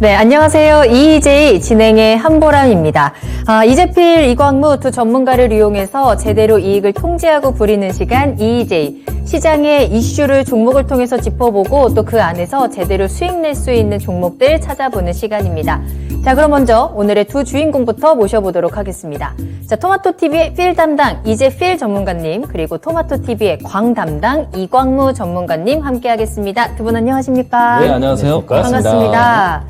네, 안녕하세요. EJ 진행의 한보람입니다. 이재필, 이광무 두 전문가를 이용해서 제대로 이익을 통제하고 부리는 시간 EJ. 시장의 이슈를 종목을 통해서 짚어보고 또 그 안에서 제대로 수익 낼 수 있는 종목들 찾아보는 시간입니다. 자, 그럼 먼저 오늘의 두 주인공부터 모셔보도록 하겠습니다. 자, 토마토TV의 필 담당 이재필 전문가님, 그리고 토마토TV의 광 담당 이광무 전문가님 함께하겠습니다. 두 분 안녕하십니까? 네, 안녕하세요. 반갑습니다.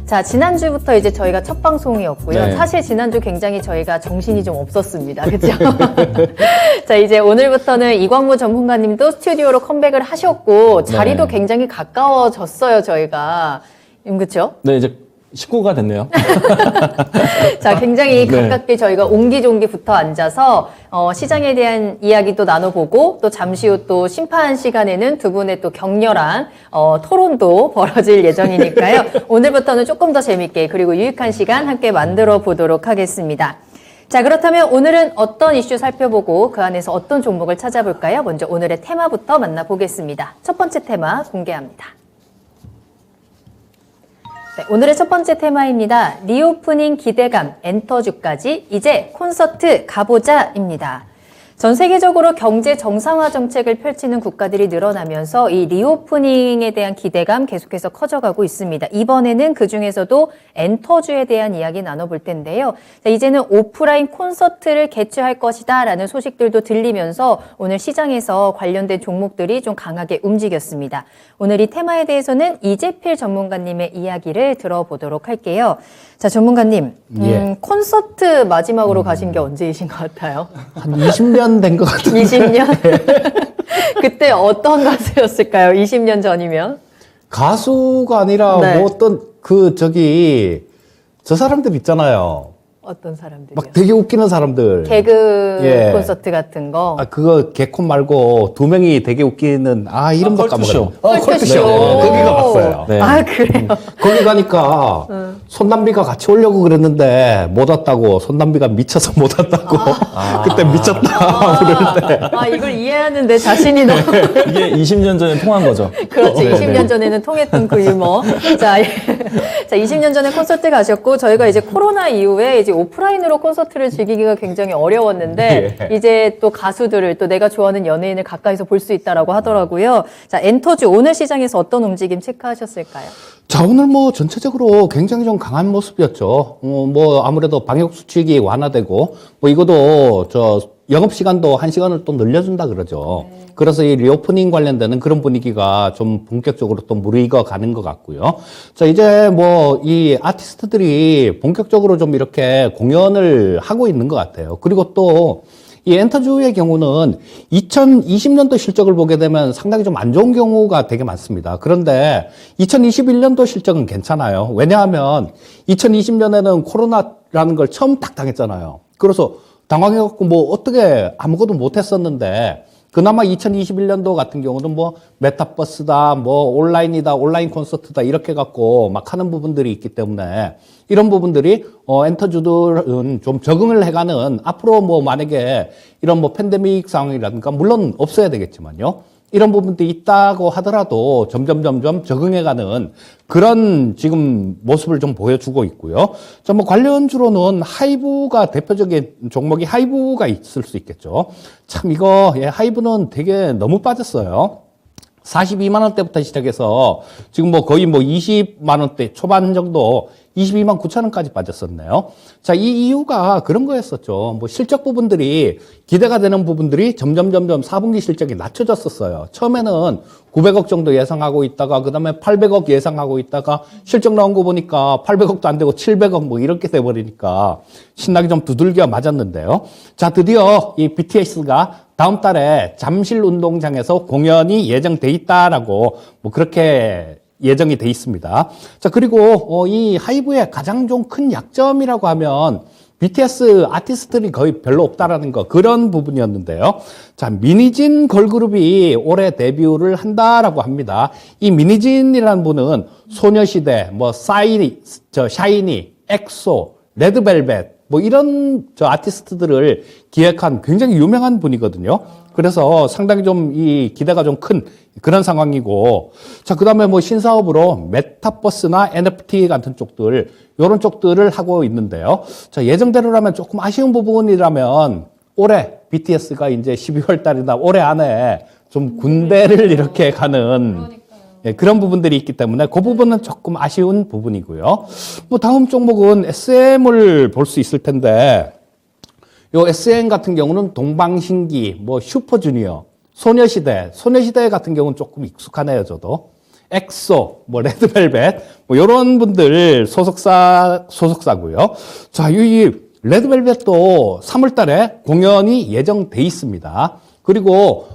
자, 지난주부터 이제 저희가 첫 방송이었고요. 네. 사실 지난주 굉장히 저희가 정신이 좀 없었습니다. 그죠? 자, 이제 오늘부터는 이광무 전문가님도 스튜디오로 컴백을 하셨고, 자리도 네. 굉장히 가까워졌어요, 저희가. 그렇죠? 네, 이제 식구가 됐네요. 자, 굉장히 네. 가깝게 저희가 옹기종기 붙어 앉아서 시장에 대한 이야기도 나눠보고 또 잠시 후 또 심판 시간에는 두 분의 또 격렬한 토론도 벌어질 예정이니까요. 오늘부터는 조금 더 재밌게 그리고 유익한 시간 함께 만들어 보도록 하겠습니다. 자, 그렇다면 오늘은 어떤 이슈 살펴보고 그 안에서 어떤 종목을 찾아볼까요? 먼저 오늘의 테마부터 만나보겠습니다. 첫 번째 테마 공개합니다. 네, 오늘의 첫 번째 테마입니다. 리오프닝 기대감, 엔터주까지 이제 콘서트 가보자입니다. 전 세계적으로 경제 정상화 정책을 펼치는 국가들이 늘어나면서 이 리오프닝에 대한 기대감 계속해서 커져가고 있습니다. 이번에는 그중에서도 엔터주에 대한 이야기 나눠볼 텐데요. 자, 이제는 오프라인 콘서트를 개최할 것이다 라는 소식들도 들리면서 오늘 시장에서 관련된 종목들이 좀 강하게 움직였습니다. 오늘 이 테마에 대해서는 이재필 전문가님의 이야기를 들어보도록 할게요. 자, 전문가님, 콘서트 마지막으로 가신 게 언제이신 것 같아요? 한 20년 된 것 같은데. 20년? 그때 어떤 가수였을까요? 20년 전이면? 가수가 아니라 네. 뭐 어떤 저 사람들 있잖아요. 어떤 사람들이요? 막 되게 웃기는 사람들. 개그 예. 콘서트 같은 거? 그거 개콘 말고 두 명이 되게 웃기는 이름도 컬투쇼. 까먹었네. 컬투쇼. 네. 거기가 봤어요. 네. 아, 그래요? 거기 가니까 손담비가 같이 오려고 그랬는데 못 왔다고. 손담비가 미쳐서 못 왔다고. 그때 미쳤다 부르는데. 이걸 이해하는데 자신이 너무. 이게 20년 전에 통한 거죠. 그렇죠. 20년 전에는 통했던 그 유머. 자, 20년 전에 콘서트 가셨고, 저희가 이제 코로나 이후에 이제 오프라인으로 콘서트를 즐기기가 굉장히 어려웠는데, 이제 또 가수들을 또 내가 좋아하는 연예인을 가까이서 볼 수 있다라고 하더라고요. 자, 엔터주 오늘 시장에서 어떤 움직임 체크하셨을까요? 자, 오늘 뭐 전체적으로 굉장히 좀 강한 모습이었죠. 뭐 아무래도 방역 수칙이 완화되고, 뭐 이것도 영업시간도 1시간을 또 늘려준다 그러죠. 그래서 이 리오프닝 관련되는 그런 분위기가 좀 본격적으로 또 무르익어 가는 것 같고요. 자, 이제 뭐 이 아티스트들이 본격적으로 좀 이렇게 공연을 하고 있는 것 같아요. 그리고 또 이 엔터주의 경우는 2020년도 실적을 보게 되면 상당히 좀 안 좋은 경우가 되게 많습니다. 그런데 2021년도 실적은 괜찮아요. 왜냐하면 2020년에는 코로나라는 걸 처음 딱 당했잖아요. 그래서 당황해갖고 뭐 어떻게 아무것도 못했었는데 그나마 2021년도 같은 경우는 뭐 메타버스다, 뭐 온라인이다, 온라인 콘서트다 이렇게 갖고 막 하는 부분들이 있기 때문에 이런 부분들이 엔터주들은 좀 적응을 해가는 앞으로 뭐 만약에 이런 뭐 팬데믹 상황이라든가 물론 없어야 되겠지만요. 이런 부분도 있다고 하더라도 점점 적응해가는 그런 지금 모습을 좀 보여주고 있고요. 자, 뭐 관련주로는 하이브가 대표적인 종목이 하이브가 있을 수 있겠죠. 참 이거 하이브는 되게 너무 빠졌어요. 42만 원대부터 시작해서 지금 뭐 거의 뭐 20만 원대 초반 정도 22만 9천 원까지 빠졌었네요. 자, 이 이유가 그런 거였었죠. 뭐 실적 부분들이 기대가 되는 부분들이 점점 4분기 실적이 낮춰졌었어요. 처음에는 900억 정도 예상하고 있다가 그다음에 800억 예상하고 있다가 실적 나온 거 보니까 800억도 안 되고 700억 뭐 이렇게 돼 버리니까 신나게 좀 두들겨 맞았는데요. 자, 드디어 이 BTS가 다음 달에 잠실 운동장에서 공연이 예정돼 있다라고 뭐 그렇게 예정이 돼 있습니다. 자, 그리고 이 하이브의 가장 좀 큰 약점이라고 하면 BTS 아티스트들이 거의 별로 없다라는 거 그런 부분이었는데요. 자, 미니진 걸그룹이 올해 데뷔를 한다라고 합니다. 이 미니진이라는 분은 소녀시대, 뭐 샤이니, 엑소, 레드벨벳 뭐 이런 저 아티스트들을 기획한 굉장히 유명한 분이거든요. 그래서 상당히 좀 이 기대가 좀 큰 그런 상황이고, 자, 그 다음에 뭐 신사업으로 메타버스나 NFT 같은 쪽들, 요런 쪽들을 하고 있는데요. 자, 예정대로라면 조금 아쉬운 부분이라면 올해 BTS가 이제 12월 달이나 올해 안에 좀 군대를 이렇게 가는 예, 그런 부분들이 있기 때문에 그 부분은 조금 아쉬운 부분이고요. 뭐 다음 종목은 SM을 볼 수 있을 텐데, 요 SM 같은 경우는 동방신기, 뭐 슈퍼주니어, 소녀시대 같은 경우는 조금 익숙하네요, 저도. 엑소, 뭐 레드벨벳, 뭐 요런 분들 소속사고요. 자, 이 레드벨벳도 3월 달에 공연이 예정돼 있습니다. 그리고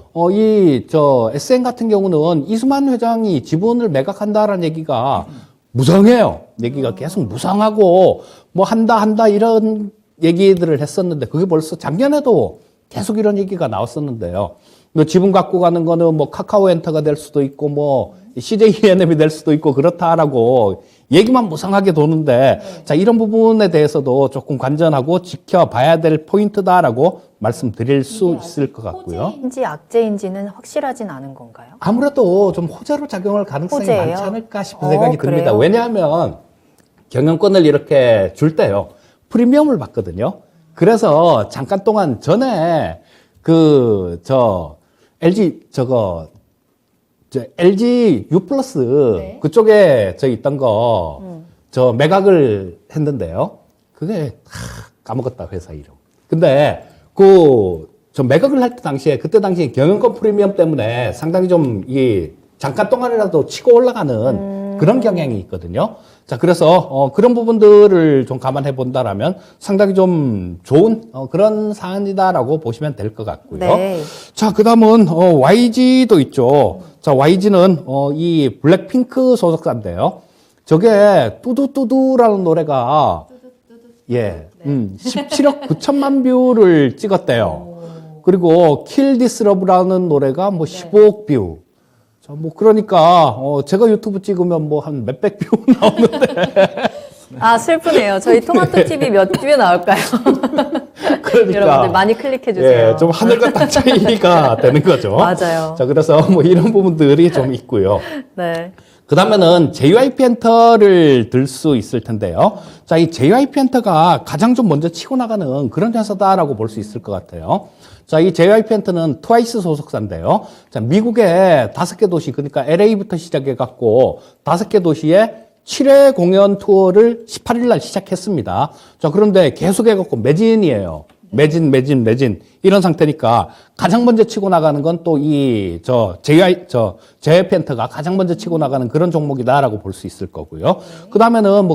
SM 같은 경우는 이수만 회장이 지분을 매각한다라는 얘기가 무성해요. 얘기가 계속 무성하고 뭐 한다 이런 얘기들을 했었는데, 그게 벌써 작년에도 계속 이런 얘기가 나왔었는데요. 뭐 지분 갖고 가는 거는 뭐 카카오엔터가 될 수도 있고 뭐 CJ ENM이 될 수도 있고 그렇다라고 얘기만 무성하게 도는데, 자, 이런 부분에 대해서도 조금 관전하고 지켜봐야 될 포인트다라고 말씀드릴 수 있을 것 같고요. 호재인지 악재인지는 확실하진 않은 건가요? 아무래도 좀 호재로 작용할 가능성이 호재예요? 많지 않을까 싶은 생각이 듭니다. 그래요? 왜냐하면 경영권을 이렇게 줄 때요, 프리미엄을 받거든요. 그래서 잠깐 동안 전에 LG U 플러스 네. 그쪽에 있던 거 매각을 했는데요. 그게 까먹었다, 회사 이름. 근데 매각을 할 때 당시에, 그때 당시에 경영권 프리미엄 때문에 상당히 좀 잠깐 동안이라도 치고 올라가는 그런 경향이 있거든요. 자, 그래서 그런 부분들을 좀 감안해 본다라면 상당히 좀 좋은 그런 사안이다라고 보시면 될 것 같고요. 네. 자, 그다음은 YG도 있죠. 자, YG는 이 블랙핑크 소속사인데요. 저게 뚜두뚜두라는 노래가 17억 9천만 뷰를 찍었대요. 그리고 Kill This Love라는 노래가 뭐 15억 뷰. 자, 뭐 그러니까 제가 유튜브 찍으면 뭐 한 몇백 뷰 나오는데. 아, 슬프네요. 저희 토마토 TV 몇 뷰 나올까요? 그러니까 여러분들 많이 클릭해 주세요. 예, 좀 하늘과 땅 차이가 되는 거죠. 맞아요. 자, 그래서 뭐 이런 부분들이 좀 있고요. 네. 그 다음에는 JYP 엔터를 들 수 있을 텐데요. 자, 이 JYP 엔터가 가장 좀 먼저 치고 나가는 그런 회사다라고 볼 수 있을 것 같아요. 자, 이 JYP 엔터는 트와이스 소속사인데요. 자, 미국의 5개 도시, 그러니까 LA부터 시작해갖고 5개 도시에 7회 공연 투어를 18일 날 시작했습니다. 자, 그런데 계속해갖고 매진이에요. 매진. 이런 상태니까 가장 먼저 치고 나가는 건 또 JYP 엔터가 가장 먼저 치고 나가는 그런 종목이다라고 볼 수 있을 거고요. 그 다음에는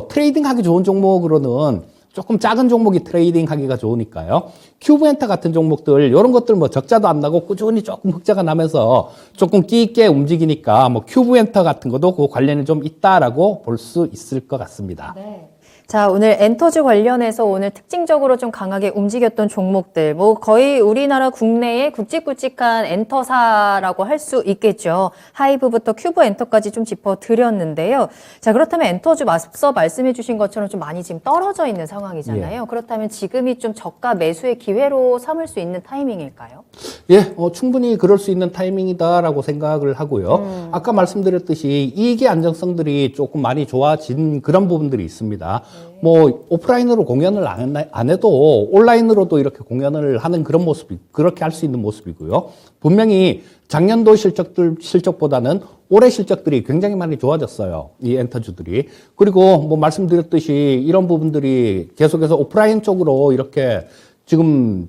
트레이딩 하기 좋은 종목으로는 조금 작은 종목이 트레이딩 하기가 좋으니까요. 큐브 엔터 같은 종목들, 이런 것들 뭐 적자도 안 나고 꾸준히 조금 흑자가 나면서 조금 끼 있게 움직이니까 뭐 큐브 엔터 같은 것도 그 관련이 좀 있다라고 볼 수 있을 것 같습니다. 네. 자, 오늘 엔터주 관련해서 오늘 특징적으로 좀 강하게 움직였던 종목들, 뭐 거의 우리나라 국내의 굵직굵직한 엔터사라고 할 수 있겠죠. 하이브부터 큐브 엔터까지 좀 짚어드렸는데요. 자, 그렇다면 엔터주 앞서 말씀해 주신 것처럼 좀 많이 지금 떨어져 있는 상황이잖아요. 그렇다면 지금이 좀 저가 매수의 기회로 삼을 수 있는 타이밍일까요? 예, 충분히 그럴 수 있는 타이밍이다라고 생각을 하고요. 아까 말씀드렸듯이 이익의 안정성들이 조금 많이 좋아진 그런 부분들이 있습니다. 뭐 오프라인으로 공연을 안 해도 온라인으로도 이렇게 공연을 하는 그런 모습이, 그렇게 할 수 있는 모습이고요. 분명히 작년도 실적보다는 올해 실적들이 굉장히 많이 좋아졌어요. 이 엔터주들이. 그리고 뭐 말씀드렸듯이 이런 부분들이 계속해서 오프라인 쪽으로 이렇게 지금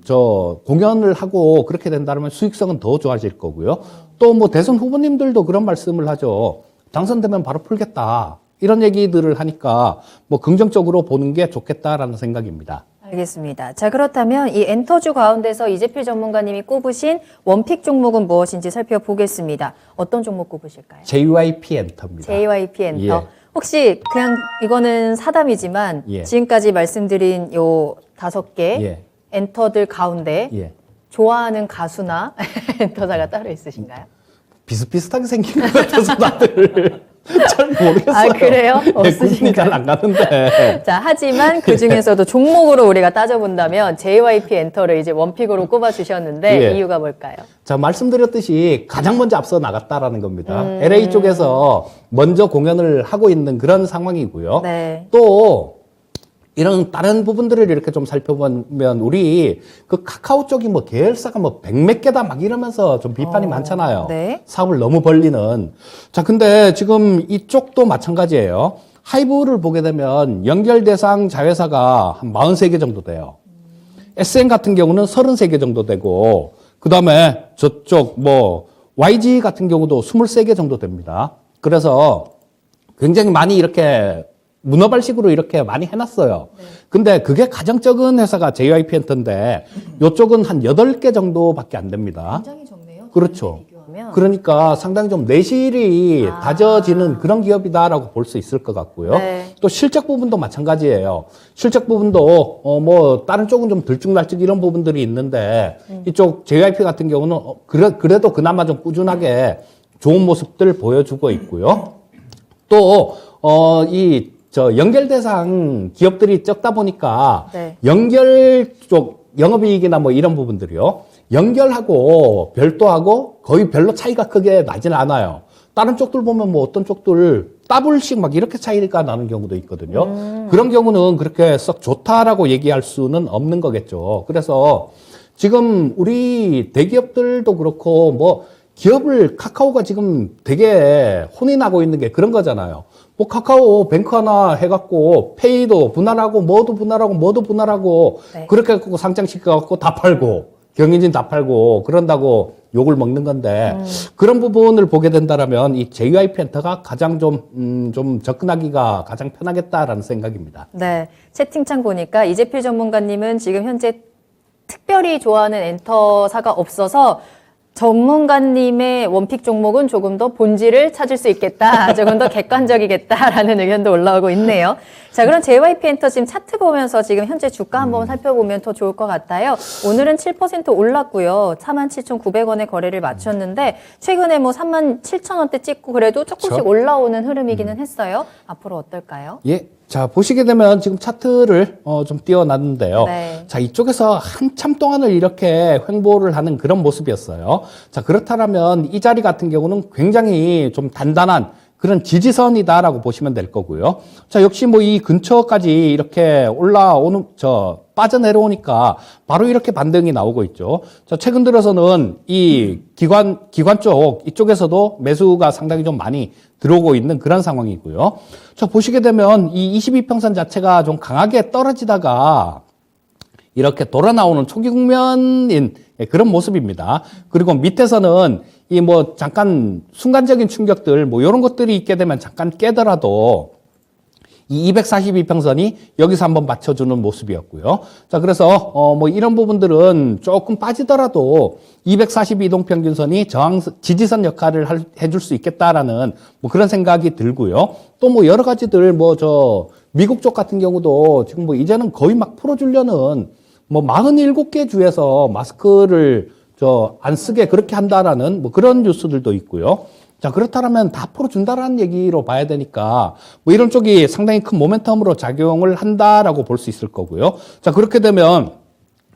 공연을 하고 그렇게 된다면 수익성은 더 좋아질 거고요. 또 뭐 대선 후보님들도 그런 말씀을 하죠. 당선되면 바로 풀겠다. 이런 얘기들을 하니까 뭐 긍정적으로 보는 게 좋겠다라는 생각입니다. 알겠습니다. 자, 그렇다면 이 엔터주 가운데서 이재필 전문가님이 꼽으신 원픽 종목은 무엇인지 살펴보겠습니다. 어떤 종목 꼽으실까요? JYP 엔터입니다. JYP 엔터. 예. 혹시 그냥 이거는 사담이지만 예. 지금까지 말씀드린 요 5개 예. 엔터들 가운데 예. 좋아하는 가수나 엔터사가 따로 있으신가요? 비슷비슷하게 생긴 것 같아서 다들. 잘 모르겠어요. 아, 그래요? 네, 구분이 없으신가요? 잘 안 가는데. 자, 하지만 그 중에서도 종목으로 우리가 따져본다면 JYP 엔터를 이제 원픽으로 꼽아주셨는데 예. 이유가 뭘까요? 자, 말씀드렸듯이 가장 먼저 앞서 나갔다라는 겁니다. LA 쪽에서 먼저 공연을 하고 있는 그런 상황이고요. 네. 또 이런 다른 부분들을 이렇게 좀 살펴보면 우리 그 카카오 쪽이 뭐 계열사가 뭐 100몇 개다 막 이러면서 좀 비판이 많잖아요. 네. 사업을 너무 벌리는. 자, 근데 지금 이쪽도 마찬가지예요. 하이브를 보게 되면 연결 대상 자회사가 한 43개 정도 돼요. SN 같은 경우는 33개 정도 되고, 그 다음에 저쪽 뭐 YG 같은 경우도 23개 정도 됩니다. 그래서 굉장히 많이 이렇게 문어발식으로 이렇게 많이 해놨어요. 근데 그게 가장 적은 회사가 JYP 엔터인데 이쪽은 한 8개 정도밖에 안 됩니다. 굉장히 적네요. 그렇죠. 비교하면. 그러니까 상당히 좀 내실이 다져지는 그런 기업이다라고 볼 수 있을 것 같고요. 네. 또 실적 부분도 마찬가지예요. 실적 부분도 뭐 다른 쪽은 좀 들쭉날쭉 이런 부분들이 있는데 이쪽 JYP 같은 경우는 그래도 그나마 좀 꾸준하게 좋은 모습들 보여주고 있고요. 또 연결 대상 기업들이 적다 보니까 네. 연결 쪽 영업이익이나 뭐 이런 부분들이요. 연결하고 별도하고 거의 별로 차이가 크게 나지는 않아요. 다른 쪽들 보면 뭐 어떤 쪽들 더블씩 막 이렇게 차이가 나는 경우도 있거든요. 그런 경우는 그렇게 썩 좋다라고 얘기할 수는 없는 거겠죠. 그래서 지금 우리 대기업들도 그렇고 뭐 기업을 카카오가 지금 되게 혼이 나고 있는 게 그런 거잖아요. 뭐 카카오 뱅크 하나 해갖고 페이도 분할하고 뭐도 분할하고 네. 그렇게 해갖고 상장시켜갖고 다 팔고 경영진 다 팔고 그런다고 욕을 먹는 건데 그런 부분을 보게 된다라면 이 JYP 엔터가 가장 좀 접근하기가 가장 편하겠다라는 생각입니다. 네. 채팅창 보니까 이재필 전문가님은 지금 현재 특별히 좋아하는 엔터사가 없어서 전문가님의 원픽 종목은 조금 더 본질을 찾을 수 있겠다. 조금 더 객관적이겠다라는 의견도 올라오고 있네요. 자, 그럼 JYP 엔터 지금 차트 보면서 지금 현재 주가 한번 살펴보면 더 좋을 것 같아요. 오늘은 7% 올랐고요. 47,900원의 거래를 마쳤는데 최근에 뭐 37,000원대 찍고 그래도 조금씩 그렇죠. 올라오는 흐름이기는 했어요. 앞으로 어떨까요? 예. 자, 보시게 되면 지금 차트를 좀 띄워놨는데요. 네. 자, 이쪽에서 한참 동안을 이렇게 횡보를 하는 그런 모습이었어요. 자, 그렇다면 이 자리 같은 경우는 굉장히 좀 단단한 그런 지지선이다라고 보시면 될 거고요. 자, 역시 뭐 이 근처까지 이렇게 빠져내려오니까 바로 이렇게 반등이 나오고 있죠. 자, 최근 들어서는 이 기관 쪽, 이쪽에서도 매수가 상당히 좀 많이 들어오고 있는 그런 상황이고요. 자, 보시게 되면 이 22평선 자체가 좀 강하게 떨어지다가 이렇게 돌아 나오는 초기 국면인 그런 모습입니다. 그리고 밑에서는 이 뭐 잠깐 순간적인 충격들 뭐 이런 것들이 있게 되면 잠깐 깨더라도 이 242평선이 여기서 한번 맞춰주는 모습이었고요. 자, 그래서 뭐 이런 부분들은 조금 빠지더라도 242동평균선이 지지선 역할을 해줄 수 있겠다라는 뭐 그런 생각이 들고요. 또 뭐 여러 가지들 미국 쪽 같은 경우도 지금 뭐 이제는 거의 막 풀어주려는 뭐 47개 주에서 마스크를 안 쓰게 그렇게 한다라는 뭐 그런 뉴스들도 있고요. 자, 그렇다면 다 풀어준다라는 얘기로 봐야 되니까 뭐 이런 쪽이 상당히 큰 모멘텀으로 작용을 한다라고 볼 수 있을 거고요. 자, 그렇게 되면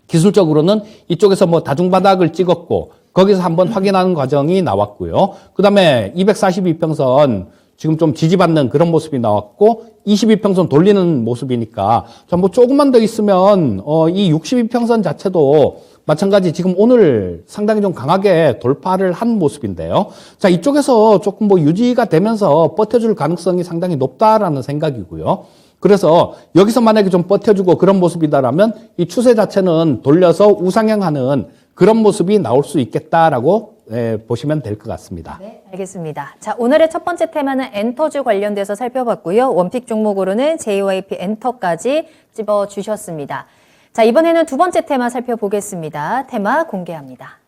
기술적으로는 이쪽에서 뭐 다중바닥을 찍었고 거기서 한번 확인하는 과정이 나왔고요. 그 다음에 242평선 지금 좀 지지받는 그런 모습이 나왔고 22평선 돌리는 모습이니까 자, 뭐 조금만 더 있으면 이 62평선 자체도 마찬가지 지금 오늘 상당히 좀 강하게 돌파를 한 모습인데요. 자, 이쪽에서 조금 뭐 유지가 되면서 버텨줄 가능성이 상당히 높다라는 생각이고요. 그래서 여기서 만약에 좀 버텨주고 그런 모습이다라면 이 추세 자체는 돌려서 우상향하는 그런 모습이 나올 수 있겠다라고 보시면 될 것 같습니다. 네, 알겠습니다. 자, 오늘의 첫 번째 테마는 엔터주 관련돼서 살펴봤고요. 원픽 종목으로는 JYP 엔터까지 집어주셨습니다. 자, 이번에는 두 번째 테마 살펴보겠습니다. 테마 공개합니다.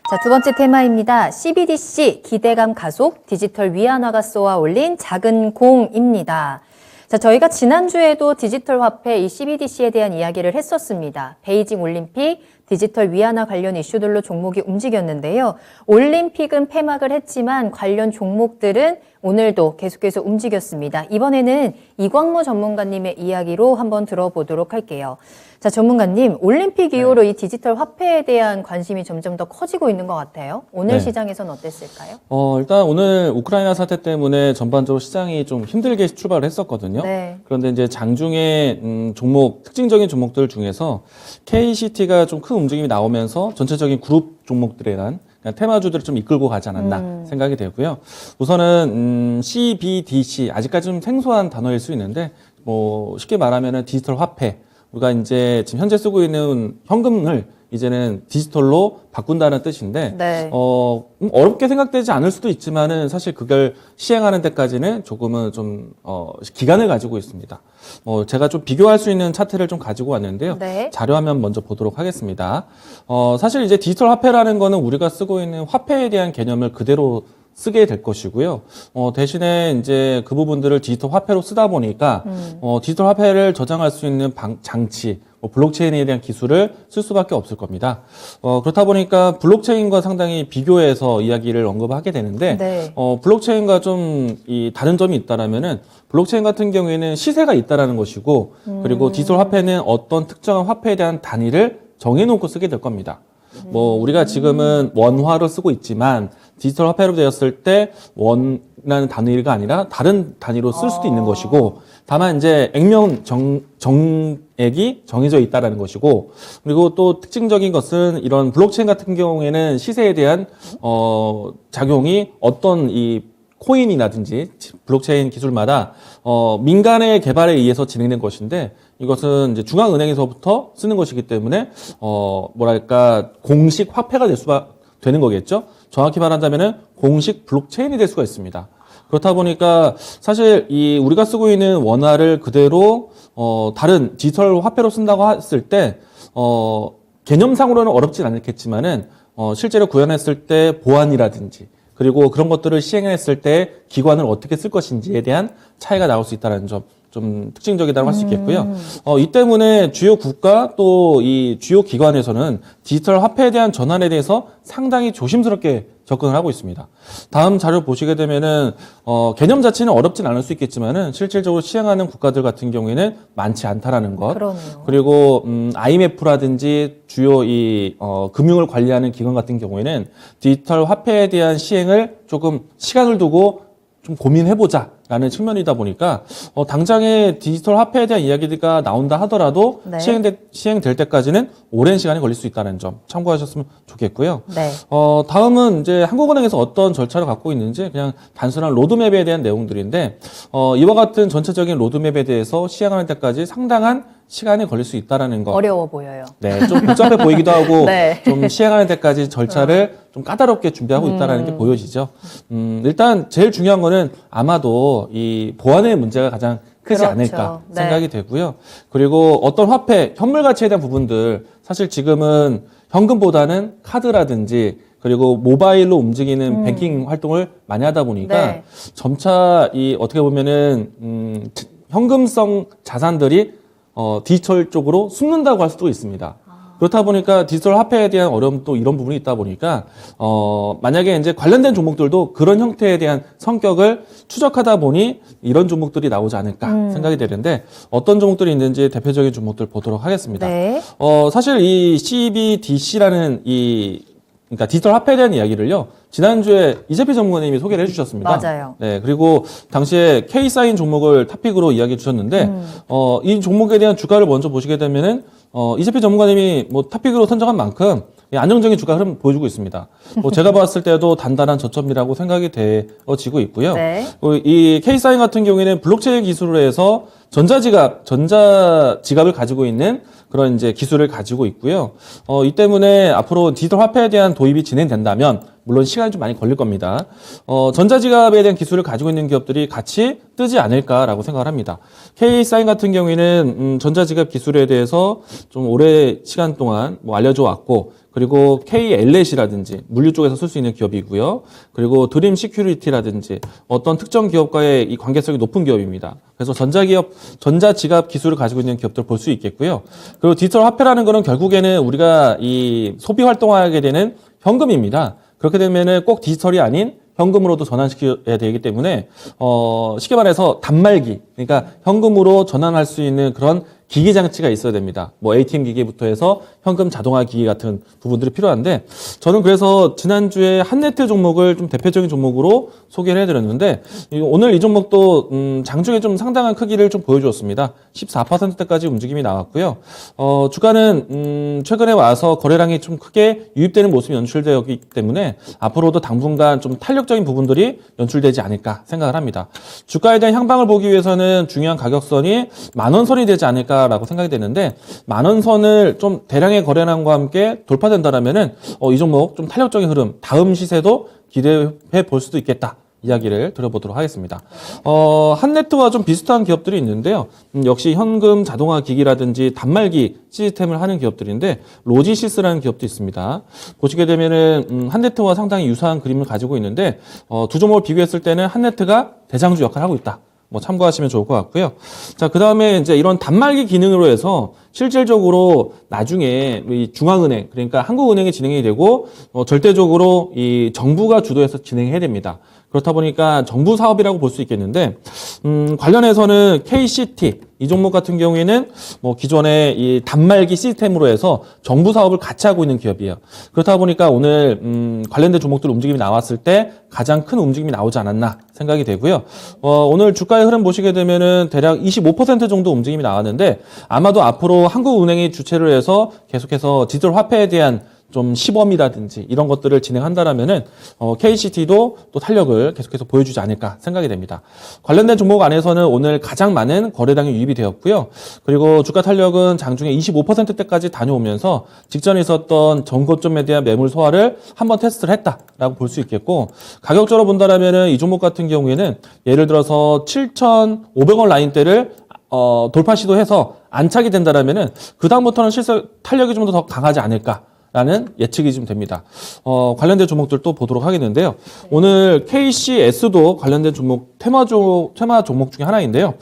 자, 두 번째 테마입니다. CBDC 기대감 가속 디지털 위안화가 쏘아 올린 작은 공입니다. 자, 저희가 지난주에도 디지털 화폐 이 CBDC에 대한 이야기를 했었습니다. 베이징 올림픽, 디지털 위안화 관련 이슈들로 종목이 움직였는데요. 올림픽은 폐막을 했지만 관련 종목들은 오늘도 계속해서 움직였습니다. 이번에는 이광무 전문가님의 이야기로 한번 들어보도록 할게요. 자, 전문가님, 올림픽 이후로 이 디지털 화폐에 대한 관심이 점점 더 커지고 있는 것 같아요. 오늘 네. 시장에서는 어땠을까요? 일단 오늘 우크라이나 사태 때문에 전반적으로 시장이 좀 힘들게 출발을 했었거든요. 네. 그런데 이제 장중에 특징적인 종목들 중에서 KCT가 좀 큰 움직임이 나오면서 전체적인 그룹 종목들에 대한 그냥 테마주들을 좀 이끌고 가지 않았나 생각이 되고요. 우선은 CBDC 아직까지 좀 생소한 단어일 수 있는데 뭐 쉽게 말하면은 디지털 화폐, 우리가 이제 지금 현재 쓰고 있는 현금을 이제는 디지털로 바꾼다는 뜻인데, 네. 어렵게 생각되지 않을 수도 있지만은 사실 그걸 시행하는 데까지는 조금은 좀, 기간을 가지고 있습니다. 제가 좀 비교할 수 있는 차트를 좀 가지고 왔는데요. 네. 자료 화면 먼저 보도록 하겠습니다. 사실 이제 디지털 화폐라는 거는 우리가 쓰고 있는 화폐에 대한 개념을 그대로 쓰게 될 것이고요. 대신에 이제 그 부분들을 디지털 화폐로 쓰다 보니까 디지털 화폐를 저장할 수 있는 장치, 블록체인에 대한 기술을 쓸 수밖에 없을 겁니다. 그렇다 보니까 블록체인과 상당히 비교해서 이야기를 언급하게 되는데, 네. 블록체인과 좀 다른 점이 있다라면은 블록체인 같은 경우에는 시세가 있다라는 것이고, 그리고 디지털 화폐는 어떤 특정한 화폐에 대한 단위를 정해놓고 쓰게 될 겁니다. 우리가 지금은 원화로 쓰고 있지만 디지털 화폐로 되었을 때 원이라는 단위가 아니라 다른 단위로 쓸 수도 있는 것이고, 다만 이제 액면 정액이 정해져 있다라는 것이고, 그리고 또 특징적인 것은 이런 블록체인 같은 경우에는 시세에 대한 작용이 어떤 이 코인이라든지 블록체인 기술마다 민간의 개발에 의해서 진행된 것인데, 이것은 이제 중앙은행에서부터 쓰는 것이기 때문에 공식 화폐가 되는 거겠죠. 정확히 말한다면은 공식 블록체인이 될 수가 있습니다. 그렇다 보니까 사실 우리가 쓰고 있는 원화를 그대로 다른 디지털 화폐로 쓴다고 했을 때 개념상으로는 어렵진 않겠지만은 실제로 구현했을 때 보안이라든지 그리고 그런 것들을 시행했을 때 기관을 어떻게 쓸 것인지에 대한 차이가 나올 수 있다는 점 좀 특징적이라고 할 수 있겠고요. 이 때문에 주요 국가 또 이 주요 기관에서는 디지털 화폐에 대한 전환에 대해서 상당히 조심스럽게 접근을 하고 있습니다. 다음 자료 보시게 되면은 개념 자체는 어렵진 않을 수 있겠지만은 실질적으로 시행하는 국가들 같은 경우에는 많지 않다라는 것. 그러네요. 그리고 IMF라든지 주요 금융을 관리하는 기관 같은 경우에는 디지털 화폐에 대한 시행을 조금 시간을 두고 좀 고민해보자라는 측면이다 보니까 당장에 디지털 화폐에 대한 이야기가 나온다 하더라도 네. 시행될 때까지는 오랜 시간이 걸릴 수 있다는 점 참고하셨으면 좋겠고요. 네. 다음은 이제 한국은행에서 어떤 절차를 갖고 있는지 그냥 단순한 로드맵에 대한 내용들인데 이와 같은 전체적인 로드맵에 대해서 시행하는 때까지 상당한 시간이 걸릴 수 있다라는 것. 어려워 보여요. 네, 좀 복잡해 보이기도 하고 네. 좀 시행하는 데까지 절차를 좀 까다롭게 준비하고 있다라는 게 보여지죠. 일단 제일 중요한 거는 아마도 이 보안의 문제가 가장 크지 그렇죠. 않을까 네. 생각이 되고요. 그리고 어떤 화폐, 현물 가치에 대한 부분들 사실 지금은 현금보다는 카드라든지 그리고 모바일로 움직이는 뱅킹 활동을 많이 하다 보니까 네. 점차 어떻게 보면은 현금성 자산들이 디지털 쪽으로 숨는다고 할 수도 있습니다. 그렇다 보니까 디지털 화폐에 대한 어려움도 이런 부분이 있다 보니까 만약에 이제 관련된 종목들도 그런 형태에 대한 성격을 추적하다 보니 이런 종목들이 나오지 않을까 생각이 되는데 어떤 종목들이 있는지 대표적인 종목들 보도록 하겠습니다. 네. 사실 이 CBDC라는 그러니까 디지털 화폐에 대한 이야기를요. 지난주에 이재필 전문가님이 소개를 해주셨습니다. 맞아요. 네, 그리고 당시에 K사인 종목을 탑픽으로 이야기해 주셨는데, 이 종목에 대한 주가를 먼저 보시게 되면은, 이재필 전문가님이 탑픽으로 선정한 만큼 안정적인 주가 흐름 보여주고 있습니다. 제가 봤을 때도 단단한 저점이라고 생각이 되어지고 있고요. 네. 이 K사인 같은 경우에는 블록체인 기술로 해서 전자지갑을 가지고 있는 그런 이제 기술을 가지고 있고요. 이 때문에 앞으로 디지털 화폐에 대한 도입이 진행된다면 물론 시간이 좀 많이 걸릴 겁니다. 전자지갑에 대한 기술을 가지고 있는 기업들이 같이 뜨지 않을까라고 생각을 합니다. K사인 같은 경우에는 전자지갑 기술에 대해서 좀 오래 시간 동안 알려져 왔고 그리고 KLS라든지 물류 쪽에서 쓸 수 있는 기업이고요. 그리고 드림 시큐리티라든지 어떤 특정 기업과의 이 관계성이 높은 기업입니다. 그래서 전자지갑 기술을 가지고 있는 기업들 볼 수 있겠고요. 그리고 디지털 화폐라는 거는 결국에는 우리가 이 소비 활동하게 되는 현금입니다. 그렇게 되면은 꼭 디지털이 아닌 현금으로도 전환시켜야 되기 때문에 쉽게 말해서 단말기, 그러니까 현금으로 전환할 수 있는 그런 기기 장치가 있어야 됩니다. 뭐 ATM 기기부터 해서 현금 자동화 기기 같은 부분들이 필요한데, 저는 그래서 지난주에 한네트 종목을 좀 대표적인 종목으로 소개를 해드렸는데, 오늘 이 종목도 장중에 좀 상당한 크기를 좀 보여주었습니다. 14%대까지 움직임이 나왔고요. 주가는 최근에 와서 거래량이 좀 크게 유입되는 모습이 연출되었기 때문에 앞으로도 당분간 좀 탄력적인 부분들이 연출되지 않을까 생각을 합니다. 주가에 대한 향방을 보기 위해서는 중요한 가격선이 10,000원 선이 되지 않을까라고 생각이 되는데, 10,000원 선을 좀 대량의 거래량과 함께 돌파된다라면은 이 종목 좀 탄력적인 흐름, 다음 시세도 기대해 볼 수도 있겠다. 이야기를 드려보도록 하겠습니다. 한네트와 좀 비슷한 기업들이 있는데요. 역시 현금 자동화 기기라든지 단말기 시스템을 하는 기업들인데, 로지시스라는 기업도 있습니다. 보시게 되면은 한네트와 상당히 유사한 그림을 가지고 있는데, 두 종목을 비교했을 때는 한네트가 대장주 역할을 하고 있다. 뭐 참고하시면 좋을 것 같고요. 자, 그 다음에 이제 이런 단말기 기능으로 해서 실질적으로 나중에 이 중앙은행, 그러니까 한국은행이 진행이 되고, 절대적으로 이 정부가 주도해서 진행해야 됩니다. 그렇다 보니까 정부 사업이라고 볼 수 있겠는데, 관련해서는 KCT, 이 종목 같은 경우에는 뭐 기존의 이 단말기 시스템으로 해서 정부 사업을 같이 하고 있는 기업이에요. 그렇다 보니까 오늘 관련된 종목들 움직임이 나왔을 때 가장 큰 움직임이 나오지 않았나 생각이 되고요. 오늘 주가의 흐름 보시게 되면은 대략 25% 정도 움직임이 나왔는데, 아마도 앞으로 한국은행이 주체를 해서 계속해서 디지털 화폐에 대한 좀 시범이라든지 이런 것들을 진행한다라면은 KCT도 또 탄력을 계속해서 보여주지 않을까 생각이 됩니다. 관련된 종목 안에서는 오늘 가장 많은 거래량이 유입이 되었고요. 그리고 주가 탄력은 장중에 25%대까지 다녀오면서 직전에 있었던 전고점에 대한 매물 소화를 한번 테스트를 했다라고 볼 수 있겠고, 가격적으로 본다라면은 이 종목 같은 경우에는 예를 들어서 7,500원 라인대를 돌파 시도해서 안착이 된다라면은 그 다음부터는 실제 탄력이 좀 더 강하지 않을까. 라는 예측이 좀 됩니다. 관련된 종목들 또 보도록 하겠는데요. 오늘 KCS도 관련된 종목, 테마 종목 중에 하나인데요.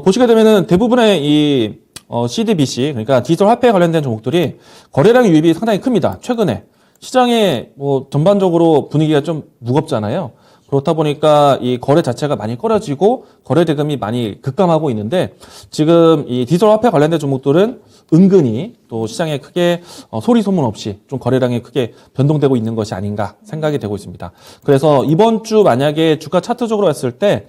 보시게 되면은 대부분의 이, CDBC, 그러니까 디지털 화폐에 관련된 종목들이 거래량 유입이 상당히 큽니다. 최근에. 시장에 뭐 전반적으로 분위기가 좀 무겁잖아요. 그렇다 보니까 이 거래 자체가 많이 꺼려지고 거래 대금이 많이 급감하고 있는데, 지금 이 디지털 화폐 관련된 종목들은 은근히 또 시장에 크게 소리 소문 없이 좀 거래량이 크게 변동되고 있는 것이 아닌가 생각이 되고 있습니다. 그래서 이번 주 만약에 주가 차트적으로 했을 때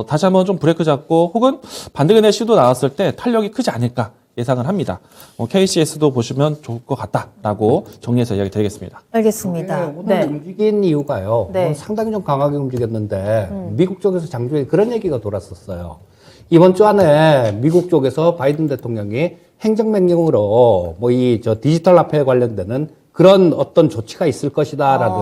다시 한번 좀 브레이크 잡고 혹은 반등의 시도 나왔을 때 탄력이 크지 않을까 예상을 합니다. KCS도 보시면 좋을 것 같다라고 정리해서 이야기 드리겠습니다. 알겠습니다. 오늘 움직인 이유가요. 네. 상당히 좀 강하게 움직였는데 미국 쪽에서 장중에 그런 얘기가 돌았었어요. 이번 주 안에 미국 쪽에서 바이든 대통령이 행정명령으로 뭐 이 디지털 화폐에 관련되는 그런 어떤 조치가 있을 것이다라는,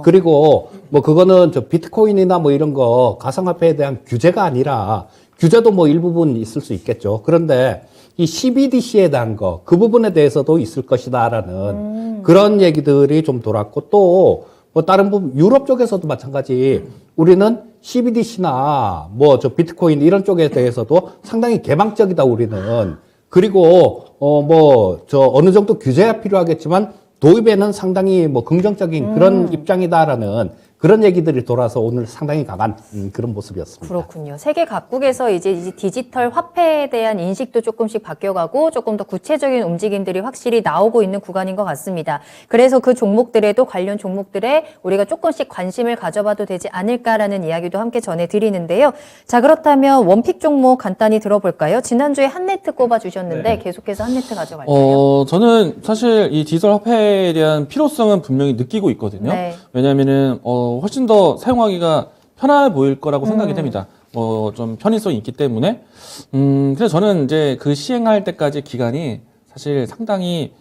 그리고 뭐 그거는 비트코인이나 뭐 이런 거 가상화폐에 대한 규제가 아니라, 규제도 뭐 일부분 있을 수 있겠죠. 그런데 이 CBDC에 대한 거, 그 부분에 대해서도 있을 것이다라는 그런 얘기들이 좀 돌았고, 또 뭐 다른 부분, 유럽 쪽에서도 마찬가지, 우리는 CBDC나 뭐 비트코인 이런 쪽에 대해서도 상당히 개방적이다 우리는. 그리고 어느 정도 규제가 필요하겠지만 도입에는 상당히 뭐 긍정적인 그런 입장이다라는 그런 얘기들이 돌아서 오늘 상당히 강한 그런 모습이었습니다. 그렇군요. 세계 각국에서 이제 디지털 화폐에 대한 인식도 조금씩 바뀌어가고 조금 더 구체적인 움직임들이 확실히 나오고 있는 구간인 것 같습니다. 그래서 그 종목들에도 관련 종목들에 우리가 조금씩 관심을 가져봐도 되지 않을까라는 이야기도 함께 전해드리는데요. 자, 그렇다면 원픽 종목 간단히 들어볼까요? 지난주에 한네트 꼽아주셨는데 계속해서 한네트 가져갈까요? 저는 사실 이 디지털 화폐에 대한 필요성은 분명히 느끼고 있거든요. 네. 왜냐하면은 훨씬 더 사용하기가 편해 보일 거라고 생각이 됩니다. 좀 편의성이 있기 때문에. 그래서 저는 이제 그 시행할 때까지 기간이 사실 상당히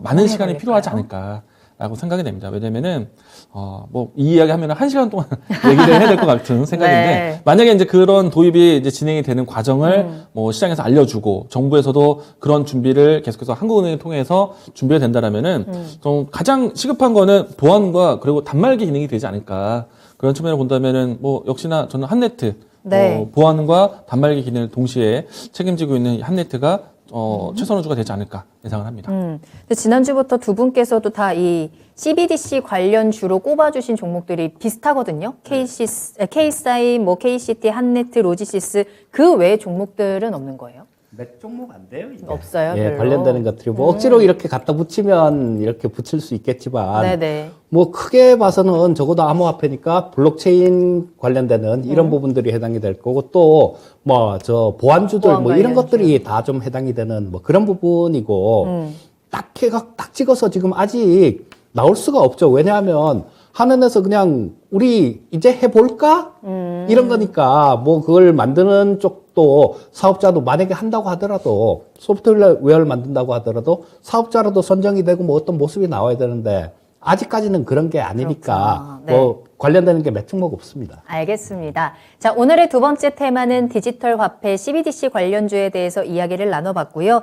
많은 시간이 필요하지 않을까. 라고 생각이 됩니다. 왜냐면은, 이 이야기 하면 1시간 동안 얘기를 해야 될 것 같은 생각인데, 네. 만약에 이제 그런 도입이 이제 진행이 되는 과정을 뭐 시장에서 알려주고, 정부에서도 그런 준비를 계속해서 한국은행을 통해서 준비가 된다라면은, 좀 가장 시급한 거는 보안과 그리고 단말기 기능이 되지 않을까. 그런 측면을 본다면은, 뭐, 역시나 저는 한네트, 네. 보안과 단말기 기능을 동시에 책임지고 있는 한네트가 최선호주가 되지 않을까 예상을 합니다. 근데 지난주부터 두 분께서도 다 이 CBDC 관련주로 꼽아주신 종목들이 비슷하거든요. K사인, 뭐 KCT, 한네트, 로지시스 그 외 종목들은 없는 거예요? 몇 종목 안 돼요, 이제. 없어요. 예, 별로. 관련되는 것들이 뭐 억지로 이렇게 갖다 붙이면 이렇게 붙일 수 있겠지만 네네. 뭐 크게 봐서는 적어도 암호화폐니까 블록체인 관련되는 이런 부분들이 해당이 될 거고 또 뭐 저 보안주들 보안 뭐 이런 관련주. 것들이 다 좀 해당이 되는 뭐 그런 부분이고 딱 찍어서 지금 아직 나올 수가 없죠. 왜냐하면 하늘에서 그냥 우리 이제 해볼까? 이런 거니까 뭐 그걸 만드는 쪽도 사업자도 만약에 한다고 하더라도 소프트웨어를 만든다고 하더라도 사업자라도 선정이 되고 뭐 어떤 모습이 나와야 되는데 아직까지는 그런 게 아니니까 그렇구나. 네. 뭐 관련되는 게 몇 종목 없습니다. 알겠습니다. 자, 오늘의 두 번째 테마는 디지털 화폐 CBDC 관련주에 대해서 이야기를 나눠봤고요.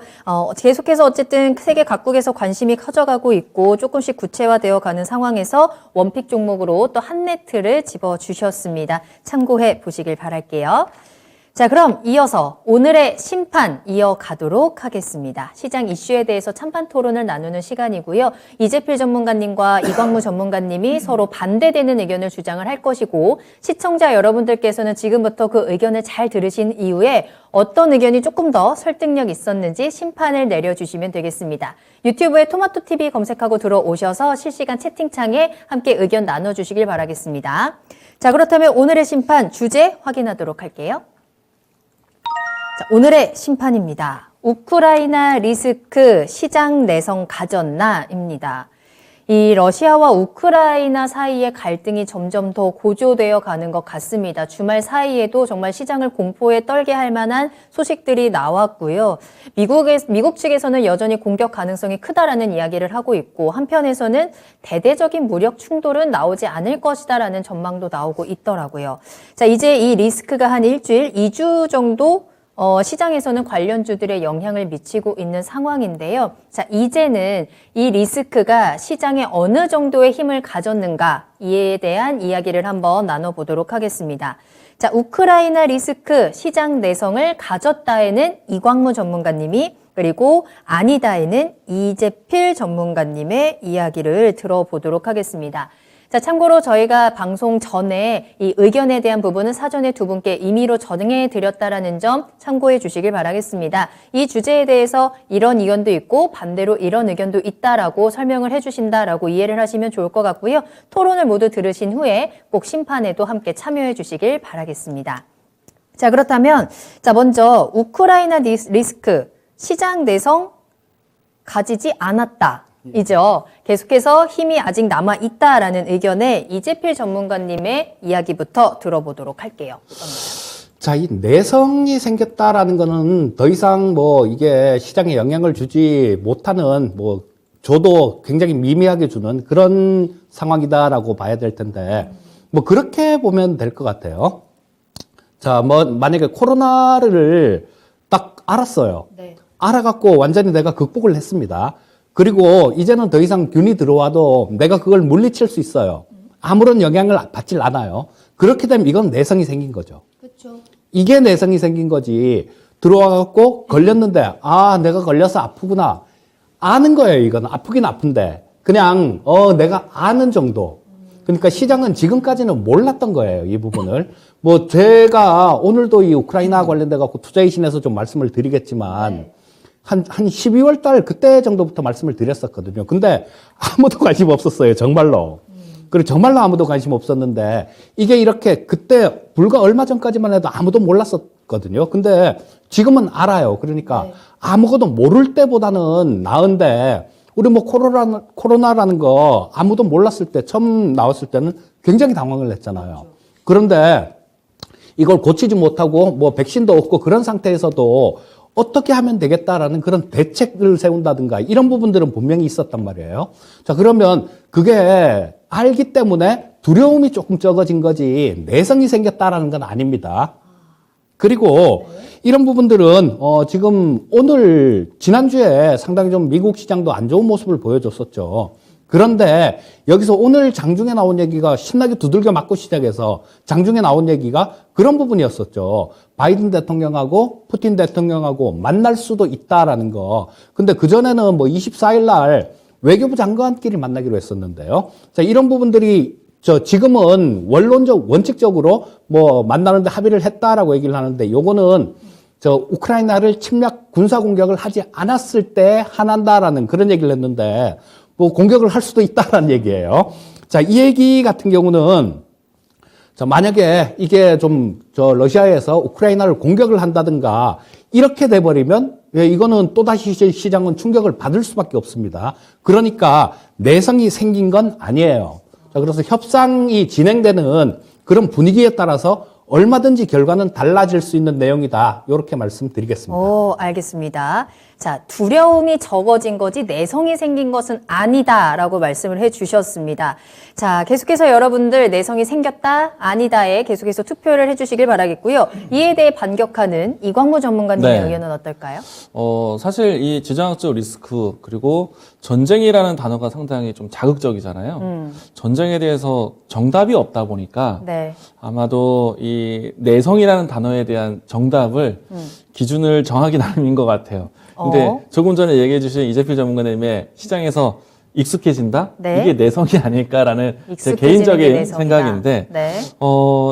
계속해서 어쨌든 세계 각국에서 관심이 커져가고 있고 조금씩 구체화되어 가는 상황에서 원픽 종목으로 또 한네트를 집어주셨습니다. 참고해 보시길 바랄게요. 자, 그럼 이어서 오늘의 심판 이어가도록 하겠습니다. 시장 이슈에 대해서 찬반 토론을 나누는 시간이고요. 이재필 전문가님과 이광무 전문가님이 서로 반대되는 의견을 주장을 할 것이고 시청자 여러분들께서는 지금부터 그 의견을 잘 들으신 이후에 어떤 의견이 조금 더 설득력 있었는지 심판을 내려주시면 되겠습니다. 유튜브에 토마토TV 검색하고 들어오셔서 실시간 채팅창에 함께 의견 나눠주시길 바라겠습니다. 자, 그렇다면 오늘의 심판 주제 확인하도록 할게요. 자, 오늘의 심판입니다. 우크라이나 리스크 시장 내성 가졌나입니다. 이 러시아와 우크라이나 사이의 갈등이 점점 더 고조되어 가는 것 같습니다. 주말 사이에도 정말 시장을 공포에 떨게 할 만한 소식들이 나왔고요. 미국 측에서는 여전히 공격 가능성이 크다라는 이야기를 하고 있고 한편에서는 대대적인 무력 충돌은 나오지 않을 것이다라는 전망도 나오고 있더라고요. 자, 이제 이 리스크가 한 일주일, 2주 정도 시장에서는 관련주들에 영향을 미치고 있는 상황인데요. 자, 이제는 이 리스크가 시장에 어느 정도의 힘을 가졌는가 이에 대한 이야기를 한번 나눠보도록 하겠습니다. 자, 우크라이나 리스크 시장 내성을 가졌다에는 이광무 전문가님이 그리고 아니다에는 이재필 전문가님의 이야기를 들어보도록 하겠습니다. 자, 참고로 저희가 방송 전에 이 의견에 대한 부분은 사전에 두 분께 임의로 전해 드렸다라는 점 참고해 주시길 바라겠습니다. 이 주제에 대해서 이런 의견도 있고 반대로 이런 의견도 있다라고 설명을 해 주신다라고 이해를 하시면 좋을 것 같고요. 토론을 모두 들으신 후에 꼭 심판에도 함께 참여해 주시길 바라겠습니다. 자, 그렇다면 자, 먼저 우크라이나 리스크 시장 내성 가지지 않았다. 이죠. 계속해서 힘이 아직 남아 있다라는 의견에 이재필 전문가님의 이야기부터 들어보도록 할게요. 자, 이 내성이 생겼다라는 거는 더 이상 뭐 이게 시장에 영향을 주지 못하는 뭐 저도 굉장히 미미하게 주는 그런 상황이다라고 봐야 될 텐데 뭐 그렇게 보면 될 것 같아요. 자, 뭐 만약에 코로나를 딱 알았어요. 네. 알아갖고 완전히 내가 극복을 했습니다. 그리고 이제는 더 이상 균이 들어와도 내가 그걸 물리칠 수 있어요. 아무런 영향을 받질 않아요. 그렇게 되면 이건 내성이 생긴 거죠. 그렇죠. 이게 내성이 생긴 거지. 들어와갖고 걸렸는데 아 내가 걸려서 아프구나. 아는 거예요. 이건 아프긴 아픈데 그냥 내가 아는 정도. 그러니까 시장은 지금까지는 몰랐던 거예요. 이 부분을. 뭐 제가 오늘도 이 우크라이나 관련돼 갖고 투자의 신에서 좀 말씀을 드리겠지만 한 12월 달 그때 정도부터 말씀을 드렸었거든요. 근데 아무도 관심 없었어요. 정말로. 그리고 정말로 아무도 관심 없었는데 이게 이렇게 그때 불과 얼마 전까지만 해도 아무도 몰랐었거든요. 근데 지금은 알아요. 그러니까 아무것도 모를 때보다는 나은데 우리 뭐 코로나라는 거 아무도 몰랐을 때 처음 나왔을 때는 굉장히 당황을 했잖아요. 그런데 이걸 고치지 못하고 뭐 백신도 없고 그런 상태에서도 어떻게 하면 되겠다라는 그런 대책을 세운다든가 이런 부분들은 분명히 있었단 말이에요. 자, 그러면 그게 알기 때문에 두려움이 조금 적어진 거지 내성이 생겼다라는 건 아닙니다. 그리고 이런 부분들은 지금 오늘 지난주에 상당히 좀 미국 시장도 안 좋은 모습을 보여줬었죠. 그런데 여기서 오늘 장중에 나온 얘기가 신나게 두들겨 맞고 시작해서 장중에 나온 얘기가 그런 부분이었었죠. 바이든 대통령하고 푸틴 대통령하고 만날 수도 있다라는 거. 근데 그전에는 뭐 24일 날 외교부 장관끼리 만나기로 했었는데요. 자, 이런 부분들이 지금은 원칙적으로 뭐 만나는데 합의를 했다라고 얘기를 하는데 요거는 우크라이나를 침략 군사 공격을 하지 않았을 때 한한다라는 그런 얘기를 했는데 뭐 공격을 할 수도 있다라는 얘기예요. 자, 이 얘기 같은 경우는 만약에 이게 러시아에서 우크라이나를 공격을 한다든가 이렇게 돼버리면 이거는 또다시 시장은 충격을 받을 수밖에 없습니다. 그러니까 내성이 생긴 건 아니에요. 자, 그래서 협상이 진행되는 그런 분위기에 따라서 얼마든지 결과는 달라질 수 있는 내용이다. 이렇게 말씀드리겠습니다. 알겠습니다. 자, 두려움이 적어진 거지 내성이 생긴 것은 아니다라고 말씀을 해주셨습니다. 자, 계속해서 여러분들 내성이 생겼다, 아니다에 계속해서 투표를 해주시길 바라겠고요. 이에 대해 반격하는 이광무 전문가님의 의견은 어떨까요? 사실 이 지정학적 리스크 그리고 전쟁이라는 단어가 상당히 좀 자극적이잖아요. 전쟁에 대해서 정답이 없다 보니까 아마도 이 내성이라는 단어에 대한 정답을 기준을 정하기 나름인 것 같아요. 근데 조금 전에 얘기해 주신 이재필 전문가님의 시장에서 익숙해진다? 이게 내성이 아닐까라는 제 개인적인 생각인데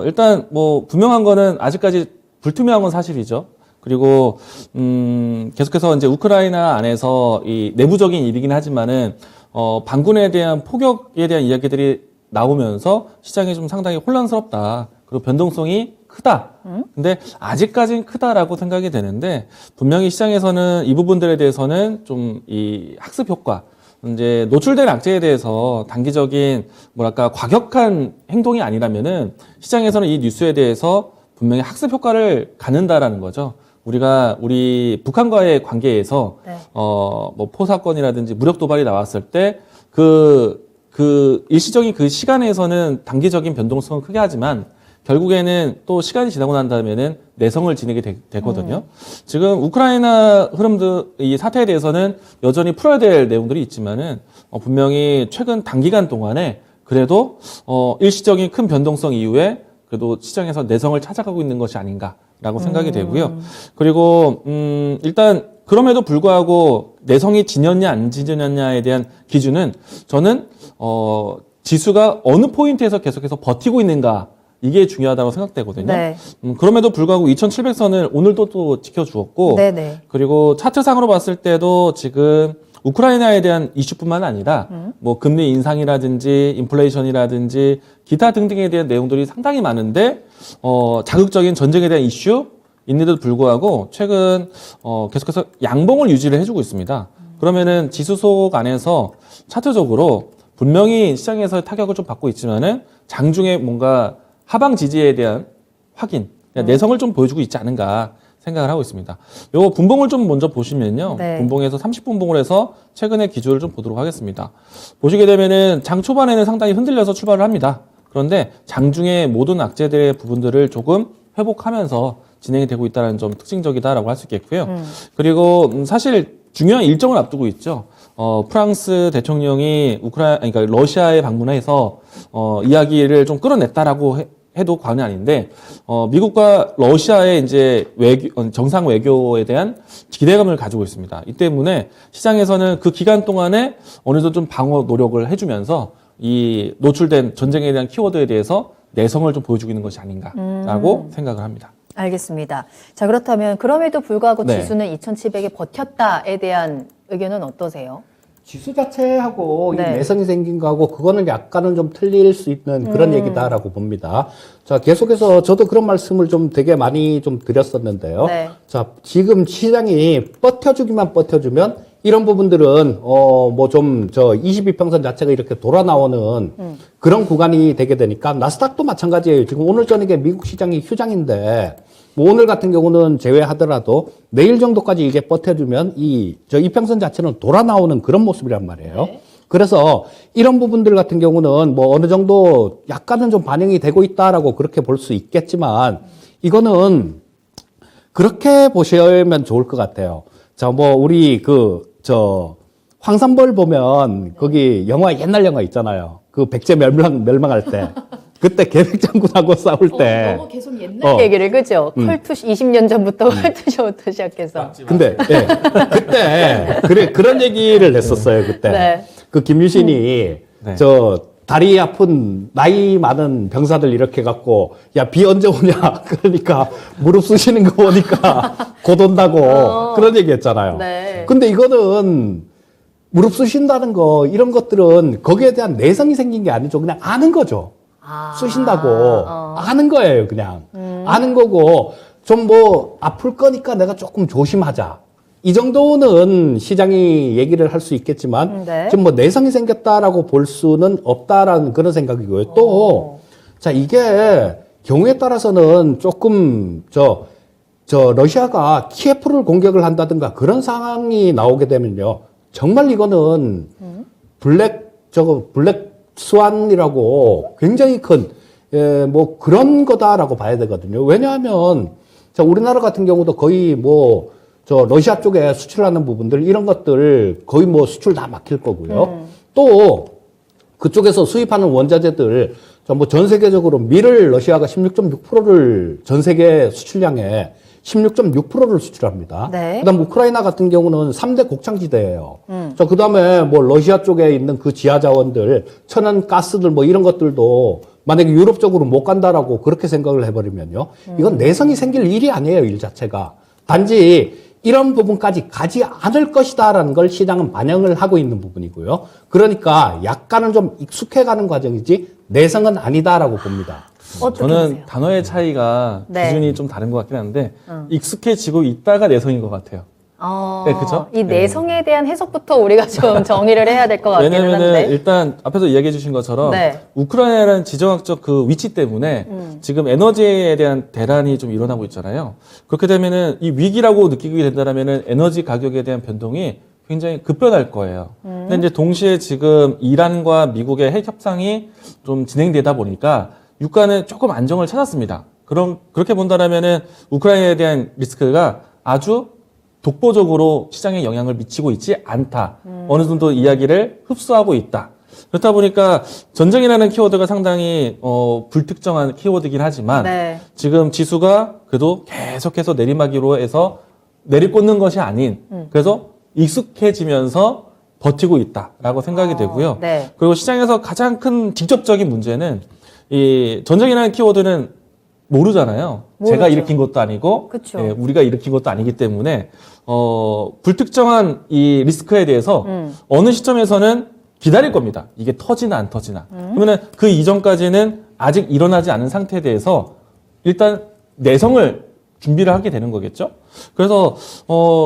일단 뭐 분명한 거는 아직까지 불투명한 건 사실이죠. 그리고 계속해서 이제 우크라이나 안에서 이 내부적인 일이긴 하지만은 반군에 대한 포격에 대한 이야기들이 나오면서 시장이 좀 상당히 혼란스럽다. 그리고 변동성이 크다. 근데 아직까지는 크다라고 생각이 되는데 분명히 시장에서는 이 부분들에 대해서는 좀 이 학습 효과, 이제 노출된 악재에 대해서 단기적인 뭐랄까 과격한 행동이 아니라면은 시장에서는 이 뉴스에 대해서 분명히 학습 효과를 갖는다라는 거죠. 우리 북한과의 관계에서 뭐 포사건이라든지 무력 도발이 나왔을 때 그 일시적인 그 시간에서는 단기적인 변동성은 크게 하지만 결국에는 또 시간이 지나고 난 다음에는 내성을 지니게 되거든요. 지금 우크라이나 흐름도 이 사태에 대해서는 여전히 풀어야 될 내용들이 있지만은 분명히 최근 단기간 동안에 그래도 일시적인 큰 변동성 이후에 그래도 시장에서 내성을 찾아가고 있는 것이 아닌가라고 생각이 되고요. 그리고 일단 그럼에도 불구하고 내성이 지녔냐 안 지녔냐에 대한 기준은 저는 지수가 어느 포인트에서 계속해서 버티고 있는가 이게 중요하다고 생각되거든요. 그럼에도 불구하고 2700선을 오늘도 또 지켜주었고 그리고 차트상으로 봤을 때도 지금 우크라이나에 대한 이슈뿐만 아니라 뭐 금리 인상이라든지 인플레이션이라든지 기타 등등에 대한 내용들이 상당히 많은데 자극적인 전쟁에 대한 이슈 있는데도 불구하고 최근 계속해서 양봉을 유지를 해주고 있습니다. 그러면은 지수 속 안에서 차트적으로 분명히 시장에서 타격을 좀 받고 있지만은 장중에 뭔가 하방 지지에 대한 확인, 내성을 좀 보여주고 있지 않은가 생각을 하고 있습니다. 요 분봉을 좀 먼저 보시면요. 분봉에서 30분봉을 해서 최근의 기조를 좀 보도록 하겠습니다. 보시게 되면은 장 초반에는 상당히 흔들려서 출발을 합니다. 그런데 장중에 모든 악재들의 부분들을 조금 회복하면서 진행이 되고 있다는 점 특징적이다라고 할 수 있겠고요. 그리고 사실 중요한 일정을 앞두고 있죠. 프랑스 대통령이 그러니까 러시아에 방문해서 이야기를 좀 끌어냈다라고 해도 과언이 아닌데 미국과 러시아의 이제 정상 외교에 대한 기대감을 가지고 있습니다. 이 때문에 시장에서는 그 기간 동안에 어느 정도 좀 방어 노력을 해주면서 이 노출된 전쟁에 대한 키워드에 대해서 내성을 좀 보여주고 있는 것이 아닌가라고 생각을 합니다. 알겠습니다. 자, 그렇다면 그럼에도 불구하고 지수는 2700에 버텼다에 대한 의견은 어떠세요? 지수 자체하고 이 내성이 생긴 거하고 그거는 약간은 좀 틀릴 수 있는 그런 얘기다라고 봅니다. 자, 계속해서 저도 그런 말씀을 좀 되게 많이 좀 드렸었는데요. 자, 지금 시장이 버텨주기만 버텨주면 이런 부분들은 뭐 좀 22평선 자체가 이렇게 돌아 나오는 그런 구간이 되게 되니까 나스닥도 마찬가지예요. 지금 오늘 저녁에 미국 시장이 휴장인데 뭐 오늘 같은 경우는 제외하더라도 내일 정도까지 이게 버텨주면 저 이평선 자체는 돌아 나오는 그런 모습이란 말이에요. 네. 그래서 이런 부분들 같은 경우는 뭐 어느 정도 약간은 좀 반영이 되고 있다라고 그렇게 볼 수 있겠지만 이거는 그렇게 보시면 좋을 것 같아요. 자, 뭐 우리 황산벌 보면 거기 옛날 영화 있잖아요. 그 백제 멸망할 때. 그때 계백장군하고 싸울 때. 너무 계속 옛날 얘기를, 그죠? 컬투시 20년 전부터 컬투쇼부터 시작해서. 근데, 예. 그때, 그런 얘기를 했었어요, 그때. 네. 그 김유신이, 네. 다리 아픈, 나이 많은 병사들 이렇게 갖고, 야, 비 언제 오냐? 그러니까, 무릎 쑤시는 거 보니까 곧 온다고. 그런 얘기 했잖아요. 네. 근데 이거는, 무릎 쑤신다는 거, 이런 것들은 거기에 대한 내성이 생긴 게 아니죠. 그냥 아는 거죠. 쑤신다고 아는 거예요, 그냥. 아는 거고, 좀 뭐, 아플 거니까 내가 조금 조심하자. 이 정도는 시장이 얘기를 할 수 있겠지만, 네. 좀 뭐 내성이 생겼다라고 볼 수는 없다라는 그런 생각이고요. 또, 자, 이게 경우에 따라서는 조금, 러시아가 키예프를 공격을 한다든가 그런 상황이 나오게 되면요. 정말 이거는 블랙 스완이라고 굉장히 큰, 뭐 그런 거다라고 봐야 되거든요. 왜냐하면, 자, 우리나라 같은 경우도 거의 뭐, 러시아 쪽에 수출하는 부분들, 이런 것들 거의 뭐 수출 다 막힐 거고요. 또, 그쪽에서 수입하는 원자재들, 뭐 전 세계적으로 밀을 러시아가 16.6%를 전 세계 수출량에 16.6%를 수출합니다. 네. 그다음 우크라이나 같은 경우는 3대 곡창지대예요. 그다음에 뭐 러시아 쪽에 있는 그 지하 자원들, 천연 가스들 뭐 이런 것들도 만약에 유럽 쪽으로 못 간다라고 그렇게 생각을 해버리면요. 이건 내성이 생길 일이 아니에요, 일 자체가. 단지 이런 부분까지 가지 않을 것이다라는 걸 시장은 반영을 하고 있는 부분이고요. 그러니까 약간은 좀 익숙해가는 과정이지 내성은 아니다라고 봅니다. 어떻게 저는 보세요? 단어의 차이가 네. 기준이 좀 다른 것 같긴 한데 익숙해지고 있다가 내성인 것 같아요. 네, 그쵸? 이 내성에 대한 해석부터 우리가 좀 정의를 해야 될 것 같기는 왜냐면은 한데. 일단 앞에서 이야기해 주신 것처럼 네. 우크라이나라는 지정학적 그 위치 때문에 지금 에너지에 대한 대란이 좀 일어나고 있잖아요. 그렇게 되면은 이 위기라고 느끼게 된다면은 에너지 가격에 대한 변동이 굉장히 급변할 거예요. 근데 이제 동시에 지금 이란과 미국의 핵 협상이 좀 진행되다 보니까 유가는 조금 안정을 찾았습니다. 그렇게 본다면은 우크라이나에 대한 리스크가 아주 독보적으로 시장에 영향을 미치고 있지 않다. 어느 정도 이야기를 흡수하고 있다. 그렇다 보니까 전쟁이라는 키워드가 상당히 불특정한 키워드이긴 하지만 네. 지금 지수가 그래도 계속해서 내리막이로 해서 내리꽂는 것이 아닌 그래서 익숙해지면서 버티고 있다라고 생각이 되고요. 네. 그리고 시장에서 가장 큰 직접적인 문제는 이 전쟁이라는 키워드는 모르잖아요. 제가 모르죠. 일으킨 것도 아니고, 그쵸. 예, 우리가 일으킨 것도 아니기 때문에, 불특정한 이 리스크에 대해서 어느 시점에서는 기다릴 겁니다. 이게 터지나 안 터지나. 그러면은 그 이전까지는 아직 일어나지 않은 상태에 대해서 일단 내성을 준비를 하게 되는 거겠죠. 그래서,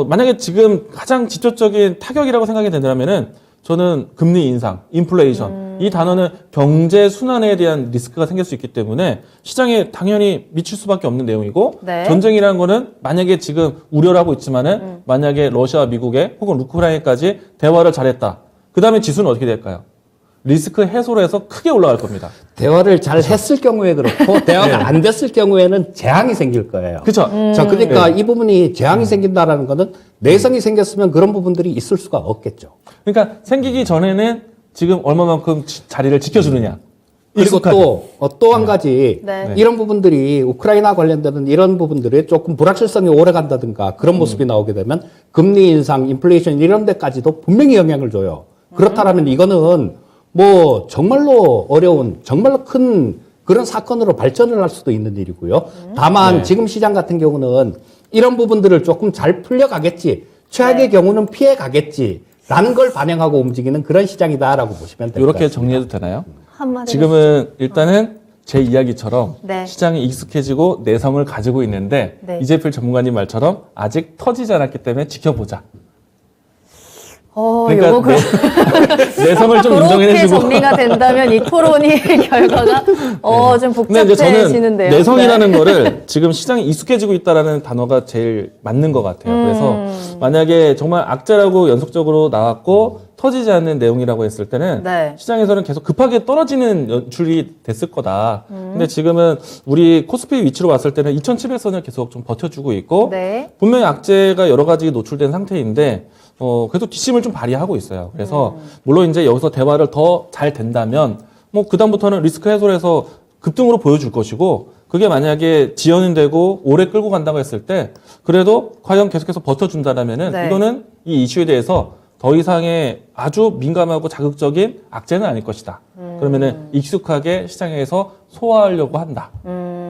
만약에 지금 가장 직접적인 타격이라고 생각이 된다면은 저는 금리 인상, 인플레이션, 이 단어는 경제 순환에 대한 리스크가 생길 수 있기 때문에 시장에 당연히 미칠 수밖에 없는 내용이고 네. 전쟁이라는 거는 만약에 지금 우려를 하고 있지만은 만약에 러시아와 미국에 혹은 우크라이나까지 대화를 잘했다. 그 다음에 지수는 어떻게 될까요? 리스크 해소로 해서 크게 올라갈 겁니다. 대화를 잘 했을 경우에 그렇고 대화가 안 됐을 경우에는 재앙이 생길 거예요. 그렇죠. 자, 그러니까 이 부분이 재앙이 생긴다라는 거는 내성이 생겼으면 그런 부분들이 있을 수가 없겠죠. 그러니까 생기기 전에는 지금 얼마만큼 자리를 지켜주느냐. 그리고 익숙하게. 또 한 가지 네. 이런 부분들이 우크라이나 관련되는 이런 부분들이 조금 불확실성이 오래 간다든가 그런 모습이 나오게 되면 금리 인상, 인플레이션 이런 데까지도 분명히 영향을 줘요. 그렇다면 이거는 뭐 정말로 어려운 정말로 큰 그런 사건으로 발전을 할 수도 있는 일이고요. 다만 네. 지금 시장 같은 경우는 이런 부분들을 조금 잘 풀려가겠지. 최악의 경우는 피해가겠지라는 걸 반영하고 움직이는 그런 시장이다라고 보시면 됩니다. 이렇게 정리해도 되나요? 한마디. 지금은 일단은 제 이야기처럼 네. 시장이 익숙해지고 내성을 가지고 있는데 네. 이재필 전문가님 말처럼 아직 터지지 않았기 때문에 지켜보자. 그러니까 요거 내성을 좀 그렇게 인정해주고. 정리가 된다면 이 토론이 결과가 좀 근데 이제 저는 복잡해지는데요. 내성이라는 거를 지금 시장에 익숙해지고 있다라는 단어가 제일 맞는 것 같아요. 그래서 만약에 정말 악재라고 연속적으로 나왔고 터지지 않는 내용이라고 했을 때는 네. 시장에서는 계속 급하게 떨어지는 연출이 됐을 거다. 근데 지금은 우리 코스피 위치로 왔을 때는 2700선을 계속 좀 버텨주고 있고 네. 분명히 악재가 여러 가지 노출된 상태인데 그래도 뒷심을 좀 발휘하고 있어요. 그래서 물론 이제 여기서 대화를 더 잘 된다면 뭐 그다음부터는 리스크 해소를 해서 급등으로 보여줄 것이고 그게 만약에 지연이 되고 오래 끌고 간다고 했을 때 그래도 과연 계속해서 버텨준다라면은 네. 이거는 이 이슈에 대해서 더 이상의 아주 민감하고 자극적인 악재는 아닐 것이다. 그러면은 익숙하게 시장에서 소화하려고 한다.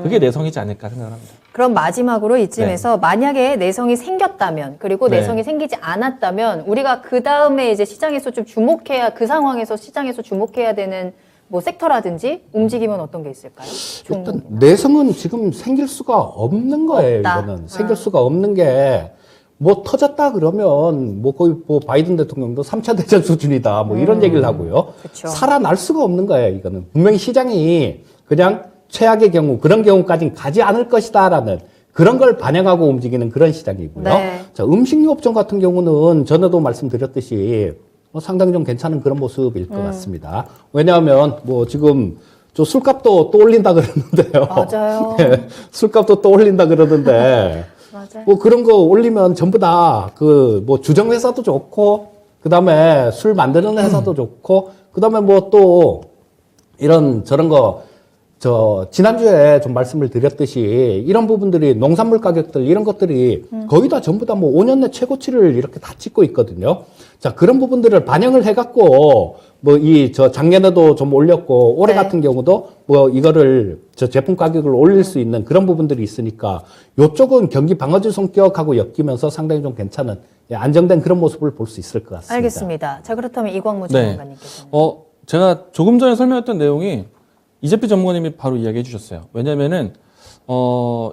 그게 내성이지 않을까 생각합니다. 그럼 마지막으로 이쯤에서 만약에 내성이 생겼다면 그리고 네. 내성이 생기지 않았다면 우리가 그 다음에 이제 시장에서 좀 주목해야 그 상황에서 시장에서 주목해야 되는 뭐 섹터라든지 움직임은 어떤 게 있을까요? 일단 내성은 지금 생길 수가 없는 거예요. 없다. 이거는 생길 수가 없는 게 뭐 터졌다 그러면 뭐 거의 뭐 바이든 대통령도 3차 대전 수준이다 뭐 이런 얘기를 하고요. 그쵸. 살아날 수가 없는 거예요. 이거는 분명히 시장이 그냥 최악의 경우 그런 경우까지는 가지 않을 것이다라는 그런 걸 반영하고 움직이는 그런 시장이고요. 네. 자, 음식료 업종 같은 경우는 전에도 말씀드렸듯이 상당히 좀 괜찮은 그런 모습일 것 같습니다. 왜냐하면 뭐 지금 저 술값도 또 올린다 그러는데요. 맞아요. 네, 술값도 또 올린다 그러는데 맞아요. 뭐 그런 거 올리면 전부 다 그 뭐 주정 회사도 좋고 그다음에 술 만드는 회사도 좋고 그다음에 뭐 또 이런 저런 거 지난주에 좀 말씀을 드렸듯이 이런 부분들이 농산물 가격들 이런 것들이 거의 다 전부 다 뭐 5년 내 최고치를 이렇게 다 찍고 있거든요. 자, 그런 부분들을 반영을 해갖고 뭐 작년에도 좀 올렸고 올해 네. 같은 경우도 뭐 이거를 제품 가격을 올릴 수 있는 그런 부분들이 있으니까 요쪽은 경기 방어주 성격하고 엮이면서 상당히 좀 괜찮은 안정된 그런 모습을 볼 수 있을 것 같습니다. 알겠습니다. 자, 그렇다면 이광무 네. 전문가님께서는 제가 조금 전에 설명했던 내용이 이재필 전문가님이 바로 이야기해 주셨어요. 왜냐면은,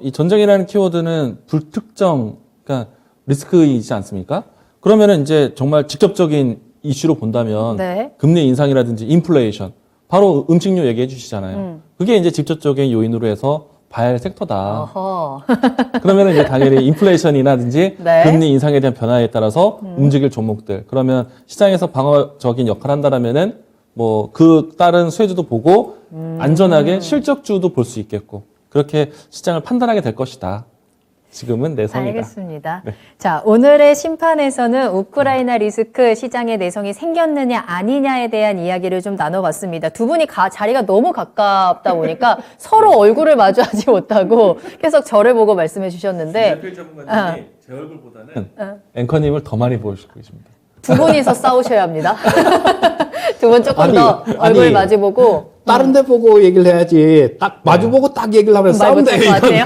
이 전쟁이라는 키워드는 불특정, 그러니까 리스크이지 않습니까? 그러면은 이제 정말 직접적인 이슈로 본다면, 네. 금리 인상이라든지 인플레이션, 바로 음식료 얘기해 주시잖아요. 그게 이제 직접적인 요인으로 해서 봐야 할 섹터다. 어허. 그러면은 이제 당연히 인플레이션이라든지 네. 금리 인상에 대한 변화에 따라서 움직일 종목들. 그러면 시장에서 방어적인 역할을 한다라면은 뭐 그 다른 수혜주도 보고 안전하게 실적주도 볼 수 있겠고 그렇게 시장을 판단하게 될 것이다. 지금은 내성이다. 알겠습니다. 자, 오늘의 심판에서는 우크라이나 리스크 시장에 내성이 생겼느냐 아니냐에 대한 이야기를 좀 나눠봤습니다. 두 분이 자리가 너무 가깝다 보니까 서로 얼굴을 마주하지 못하고 계속 저를 보고 말씀해 주셨는데 이재필 전문가님이 제 얼굴보다는 앵커님을 더 많이 보여주고 계십니다. 두 분이서 싸우셔야 합니다. 두 분 조금 아니, 더 얼굴 아니, 마주보고 다른 데 보고 얘기를 해야지 딱 마주보고 딱 얘기를 하면 말 싸움돼. 못할 것 같아요.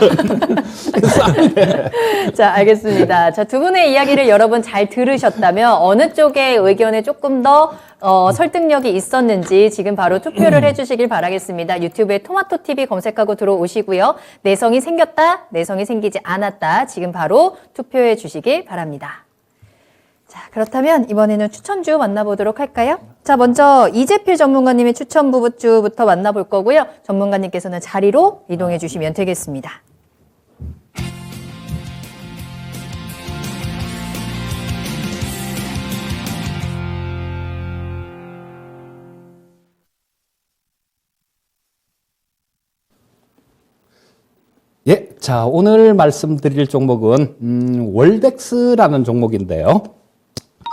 자, 알겠습니다. 자, 두 분의 이야기를 여러분 잘 들으셨다면 어느 쪽의 의견에 조금 더 설득력이 있었는지 지금 바로 투표를 해주시길 바라겠습니다. 유튜브에 토마토TV 검색하고 들어오시고요. 내성이 생겼다, 내성이 생기지 않았다. 지금 바로 투표해 주시길 바랍니다. 자, 그렇다면 이번에는 추천주 만나보도록 할까요? 자, 먼저 이재필 전문가님의 추천 부부주부터 만나볼 거고요. 전문가님께서는 자리로 이동해 주시면 되겠습니다. 예, 자, 오늘 말씀드릴 종목은 월덱스라는 종목인데요.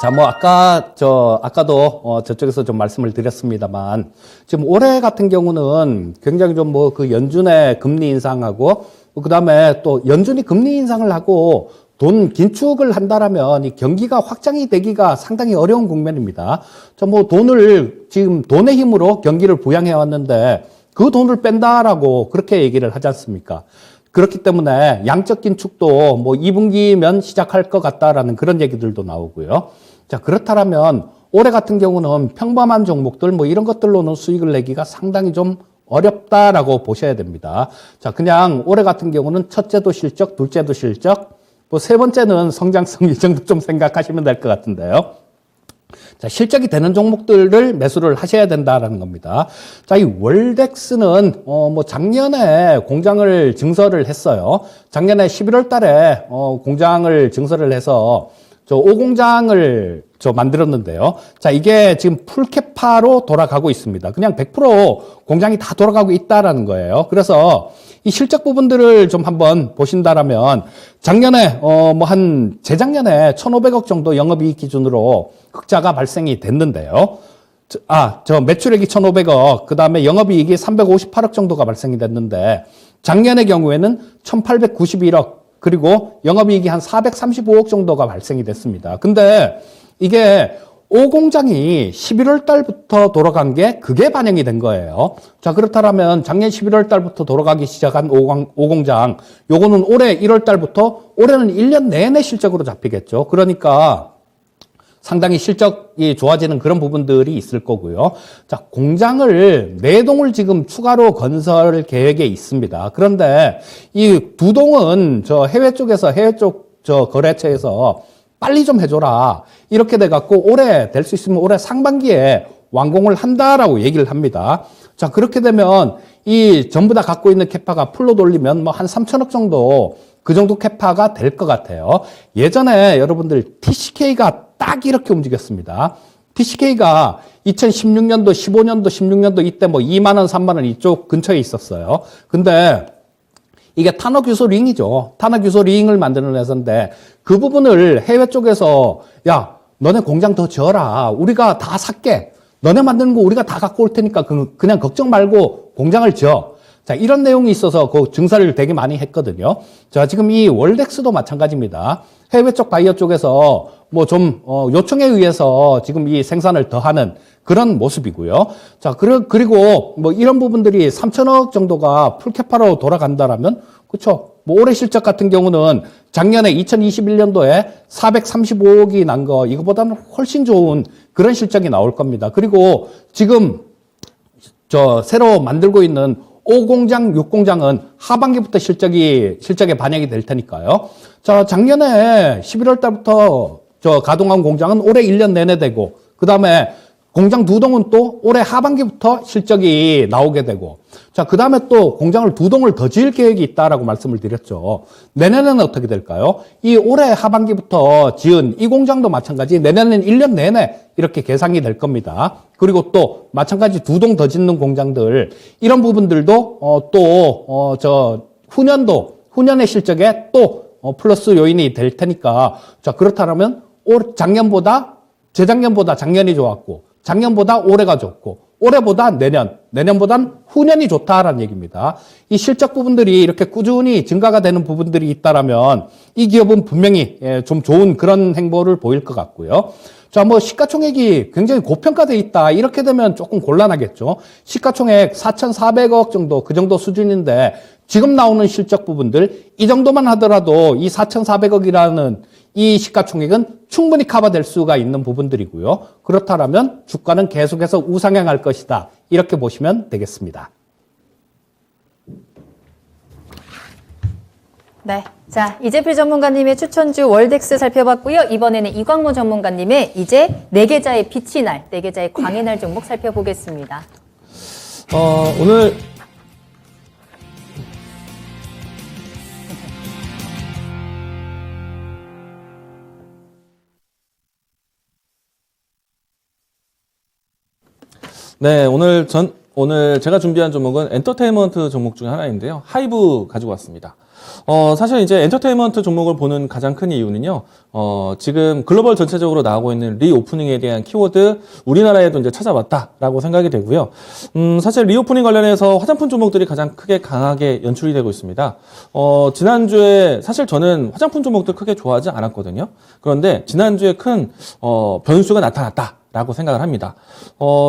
자, 뭐 아까도 저쪽에서 좀 말씀을 드렸습니다만 지금 올해 같은 경우는 굉장히 좀 뭐 그 연준의 금리 인상하고 그다음에 또 연준이 금리 인상을 하고 돈 긴축을 한다라면 이 경기가 확장이 되기가 상당히 어려운 국면입니다. 자, 뭐 지금 돈의 힘으로 경기를 부양해 왔는데 그 돈을 뺀다라고 그렇게 얘기를 하지 않습니까? 그렇기 때문에 양적 긴축도 뭐 2분기면 시작할 것 같다라는 그런 얘기들도 나오고요. 자, 그렇다면 올해 같은 경우는 평범한 종목들 뭐 이런 것들로는 수익을 내기가 상당히 좀 어렵다라고 보셔야 됩니다. 자, 그냥 올해 같은 경우는 첫째도 실적, 둘째도 실적, 뭐 세 번째는 성장성 이 정도 좀 생각하시면 될 것 같은데요. 자, 실적이 되는 종목들을 매수를 하셔야 된다라는 겁니다. 자, 이 월덱스는 뭐 작년에 공장을 증설을 했어요. 작년에 11월 달에 공장을 증설을 해서 저 5공장을 만들었는데요. 자, 이게 지금 풀캐파로 돌아가고 있습니다. 그냥 100% 공장이 다 돌아가고 있다라는 거예요. 그래서 이 실적 부분들을 좀 한번 보신다라면 작년에 재작년에 1,500억 정도 영업이익 기준으로 흑자가 발생이 됐는데요. 매출액이 1,500억, 그다음에 영업이익이 358억 정도가 발생이 됐는데 작년의 경우에는 1,891억, 그리고 영업이익이 한 435억 정도가 발생이 됐습니다. 근데 이게 5공장이 11월 달부터 돌아간 게 그게 반영이 된 거예요. 자, 그렇다면 작년 11월 달부터 돌아가기 시작한 5공장, 요거는 올해 1월 달부터, 올해는 1년 내내 실적으로 잡히겠죠. 그러니까 상당히 실적이 좋아지는 그런 부분들이 있을 거고요. 자, 공장을 4동을 지금 추가로 건설 계획에 있습니다. 그런데 이 2동은 해외 쪽 거래처에서 빨리 좀 해줘라. 이렇게 돼갖고 올해 될 수 있으면 올해 상반기에 완공을 한다라고 얘기를 합니다. 자, 그렇게 되면 이 전부 다 갖고 있는 캐파가 풀로 돌리면 뭐 한 3천억 정도, 그 정도 캐파가 될 것 같아요. 예전에 여러분들 TCK가 딱 이렇게 움직였습니다. TCK가 2016년도, 15년도, 16년도 이때 뭐 2만 원, 3만 원 이쪽 근처에 있었어요. 근데 이게 탄화규소 링이죠. 탄화규소 링을 만드는 회사인데 그 부분을 해외 쪽에서 야, 너네 공장 더 지어라. 우리가 다 살게. 너네 만드는 거 우리가 다 갖고 올 테니까 그냥 걱정 말고 공장을 지어. 자, 이런 내용이 있어서 그 증설을 되게 많이 했거든요. 자, 지금 이 월덱스도 마찬가지입니다. 해외 쪽 바이오 쪽에서 뭐 좀 요청에 의해서 지금 이 생산을 더 하는 그런 모습이고요. 자, 그리고 뭐 이런 부분들이 3천억 정도가 풀캐파로 돌아간다라면, 그렇죠. 뭐 올해 실적 같은 경우는 작년에 2021년도에 435억이 난 거, 이거보다는 훨씬 좋은 그런 실적이 나올 겁니다. 그리고 지금 새로 만들고 있는 5공장, 6공장은 하반기부터 실적에 반영이 될 테니까요. 자, 작년에 11월 달부터 가동한 공장은 올해 1년 내내 되고, 그 다음에 공장 2동은 또 올해 하반기부터 실적이 나오게 되고, 자, 그 다음에 또 공장을 2동을 더 지을 계획이 있다라고 말씀을 드렸죠. 내년에는 어떻게 될까요? 이 올해 하반기부터 지은 이 공장도 마찬가지, 내년에는 1년 내내 이렇게 계상이 될 겁니다. 그리고 또 마찬가지 2동 더 짓는 공장들, 이런 부분들도 후년의 실적에 또 플러스 요인이 될 테니까, 자, 그렇다면 재작년보다 작년이 좋았고, 작년보다 올해가 좋고, 올해보다 내년보단 후년이 좋다라는 얘기입니다. 이 실적 부분들이 이렇게 꾸준히 증가가 되는 부분들이 있다라면 이 기업은 분명히 좀 좋은 그런 행보를 보일 것 같고요. 자, 뭐 시가총액이 굉장히 고평가돼 있다. 이렇게 되면 조금 곤란하겠죠. 시가총액 4,400억 정도, 그 정도 수준인데 지금 나오는 실적 부분들 이 정도만 하더라도 이 4,400억이라는 이 시가총액은 충분히 커버될 수가 있는 부분들이고요. 그렇다면 주가는 계속해서 우상향할 것이다. 이렇게 보시면 되겠습니다. 네. 자, 이재필 전문가님의 추천주 월덱스 살펴봤고요. 이번에는 이광모 전문가님의 이제 네 계좌의 빛이 날, 네 계좌의 광이 날 종목 살펴보겠습니다. 오늘 네, 오늘 제가 준비한 종목은 엔터테인먼트 종목 중에 하나인데요. 하이브 가지고 왔습니다. 사실 이제 엔터테인먼트 종목을 보는 가장 큰 이유는요, 지금 글로벌 전체적으로 나오고 있는 리오프닝에 대한 키워드, 우리나라에도 이제 찾아왔다라고 생각이 되고요. 사실 리오프닝 관련해서 화장품 종목들이 가장 크게 강하게 연출이 되고 있습니다. 지난주에 사실 저는 화장품 종목들 크게 좋아하지 않았거든요. 그런데 지난주에 큰, 변수가 나타났다. 라고 생각을 합니다.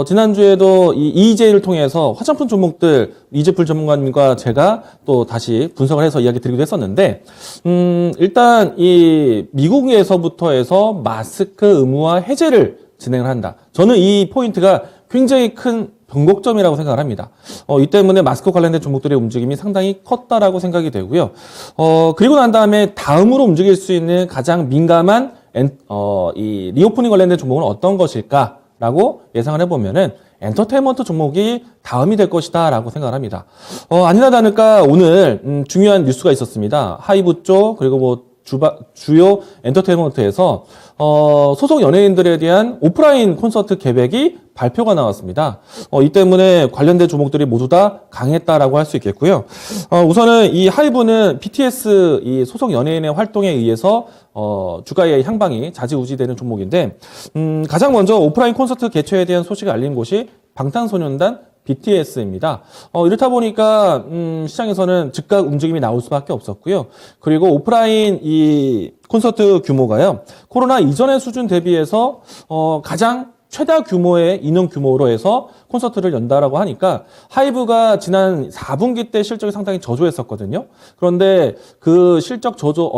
지난주에도 이 EJ를 통해서 화장품 종목들 이재필 전문가님과 제가 또 다시 분석을 해서 이야기 드리기도 했었는데, 일단 이 미국에서부터 해서 마스크 의무화 해제를 진행을 한다. 저는 이 포인트가 굉장히 큰 변곡점이라고 생각을 합니다. 이 때문에 마스크 관련된 종목들의 움직임이 상당히 컸다라고 생각이 되고요. 그리고 난 다음에 다음으로 움직일 수 있는 가장 민감한 이 리오프닝 관련된 종목은 어떤 것일까라고 예상을 해보면은 엔터테인먼트 종목이 다음이 될 것이다 라고 생각을 합니다. 아니나 다를까 오늘 중요한 뉴스가 있었습니다. 하이브 쪽 그리고 뭐 주요 엔터테인먼트에서 소속 연예인들에 대한 오프라인 콘서트 계획이 발표가 나왔습니다. 이 때문에 관련된 종목들이 모두 다 강했다라고 할 수 있겠고요. 우선은 이 하이브는 BTS 이 소속 연예인의 활동에 의해서 주가의 향방이 좌지우지되는 종목인데 가장 먼저 오프라인 콘서트 개최에 대한 소식을 알린 곳이 방탄소년단 BTS입니다. 이렇다 보니까 시장에서는 즉각 움직임이 나올 수밖에 없었고요. 그리고 오프라인 이 콘서트 규모가요. 코로나 이전의 수준 대비해서 가장 최다 규모의 인원 규모로 해서 콘서트를 연다라고 하니까 하이브가 지난 4분기 때 실적이 상당히 저조했었거든요. 그런데 그 실적 저조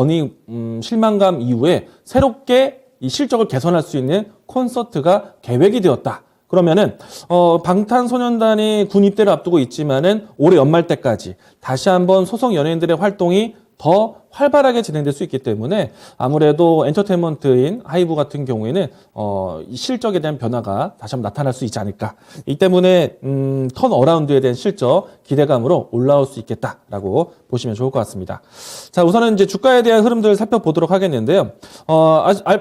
실망감 이후에 새롭게 이 실적을 개선할 수 있는 콘서트가 계획이 되었다. 그러면은 방탄소년단이 군 입대를 앞두고 있지만은 올해 연말 때까지 다시 한번 소속 연예인들의 활동이 더 활발하게 진행될 수 있기 때문에 아무래도 엔터테인먼트인 하이브 같은 경우에는 이 실적에 대한 변화가 다시 한번 나타날 수 있지 않을까. 이 때문에 턴 어라운드에 대한 실적 기대감으로 올라올 수 있겠다라고 보시면 좋을 것 같습니다. 자, 우선은 이제 주가에 대한 흐름들을 살펴보도록 하겠는데요.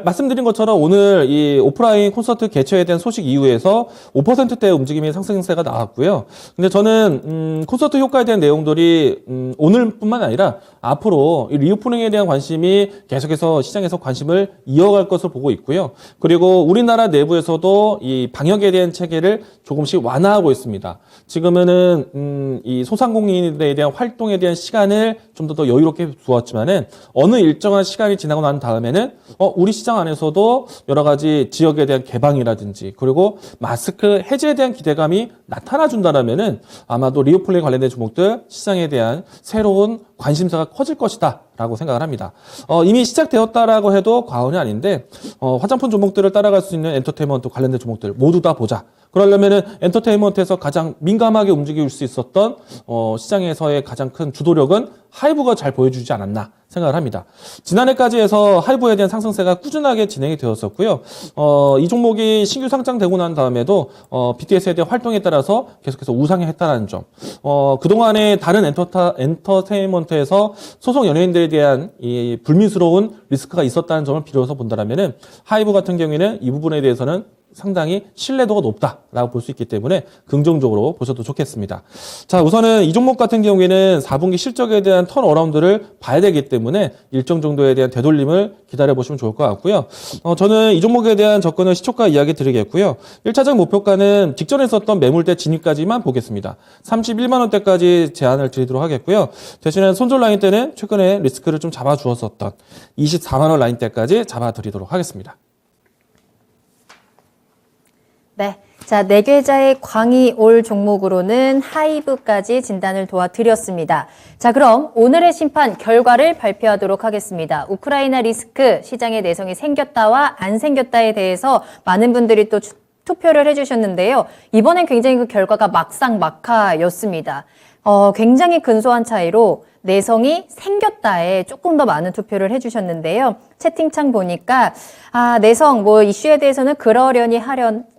말씀드린 것처럼 오늘 이 오프라인 콘서트 개최에 대한 소식 이후에서 5%대 움직임의 상승세가 나왔고요. 근데 저는 콘서트 효과에 대한 내용들이 오늘뿐만 아니라 앞으로 이 리오프닝에 대한 관심이 계속해서 시장에서 관심을 이어갈 것을 보고 있고요. 그리고 우리나라 내부에서도 이 방역에 대한 체계를 조금씩 완화하고 있습니다. 지금은 이 소상공인들에 대한 활동에 대한 시간을 좀 더 여유롭게 두었지만은 어느 일정한 시간이 지나고 난 다음에는 우리 시장 안에서도 여러 가지 지역에 대한 개방이라든지 그리고 마스크 해제에 대한 기대감이 나타나 준다라면은 아마도 리오플레이 관련된 종목들 시장에 대한 새로운 관심사가 커질 것이다 라고 생각을 합니다. 이미 시작되었다라고 해도 과언이 아닌데 화장품 종목들을 따라갈 수 있는 엔터테인먼트 관련된 종목들 모두 다 보자. 그러려면은 엔터테인먼트에서 가장 민감하게 움직일 수 있었던 시장에서의 가장 큰 주도력은 하이브가 잘 보여주지 않았나 생각을 합니다. 지난해까지 해서 하이브에 대한 상승세가 꾸준하게 진행이 되었었고요. 이 종목이 신규 상장되고 난 다음에도 BTS에 대한 활동에 따라서 계속해서 우상향 했다는 점. 그동안에 다른 엔터테인먼트에서 소속 연예인들에 대한 이 불미스러운 리스크가 있었다는 점을 비로소 본다면은 하이브 같은 경우에는 이 부분에 대해서는 상당히 신뢰도가 높다라고 볼 수 있기 때문에 긍정적으로 보셔도 좋겠습니다. 자, 우선은 이 종목 같은 경우에는 4분기 실적에 대한 턴 어라운드를 봐야 되기 때문에 일정 정도에 대한 되돌림을 기다려보시면 좋을 것 같고요. 저는 이 종목에 대한 접근을 시초가 이야기 드리겠고요. 1차적 목표가는 직전에 썼던 매물대 진입까지만 보겠습니다. 31만 원대까지 제한을 드리도록 하겠고요. 대신에 손절 라인 때는 최근에 리스크를 좀 잡아주었었던 24만 원 라인대까지 잡아드리도록 하겠습니다. 네. 자, 4계좌의 광이 올 종목으로는 하이브까지 진단을 도와드렸습니다. 자, 그럼 오늘의 심판 결과를 발표하도록 하겠습니다. 우크라이나 리스크 시장의 내성이 생겼다와 안 생겼다에 대해서 많은 분들이 또 투표를 해주셨는데요. 이번엔 굉장히 그 결과가 막상막하였습니다. 굉장히 근소한 차이로 내성이 생겼다에 조금 더 많은 투표를 해주셨는데요. 채팅창 보니까 내성 이슈에 대해서는 그러려니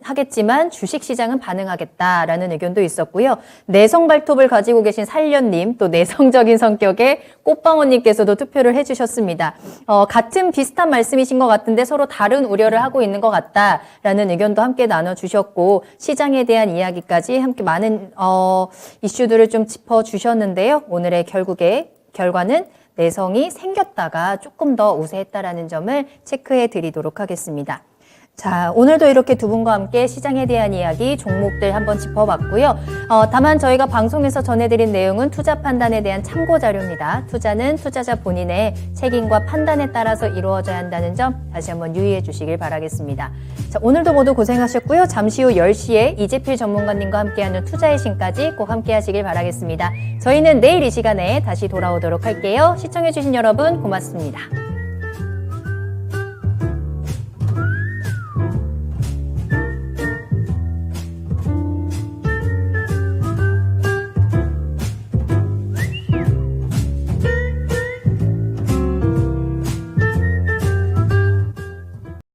하겠지만 주식시장은 반응하겠다라는 의견도 있었고요. 내성 발톱을 가지고 계신 살련님, 또 내성적인 성격의 꽃방울님께서도 투표를 해주셨습니다. 같은 비슷한 말씀이신 것 같은데 서로 다른 우려를 하고 있는 것 같다라는 의견도 함께 나눠주셨고 시장에 대한 이야기까지 함께 많은 이슈들을 좀 짚어주셨는데요. 오늘의 결과는 내성이 생겼다가 조금 더 우세했다라는 점을 체크해 드리도록 하겠습니다. 자, 오늘도 이렇게 두 분과 함께 시장에 대한 이야기, 종목들 한번 짚어봤고요. 다만 저희가 방송에서 전해드린 내용은 투자 판단에 대한 참고 자료입니다. 투자는 투자자 본인의 책임과 판단에 따라서 이루어져야 한다는 점 다시 한번 유의해 주시길 바라겠습니다. 자, 오늘도 모두 고생하셨고요. 잠시 후 10시에 이재필 전문가님과 함께하는 투자의 신까지 꼭 함께 하시길 바라겠습니다. 저희는 내일 이 시간에 다시 돌아오도록 할게요. 시청해 주신 여러분 고맙습니다.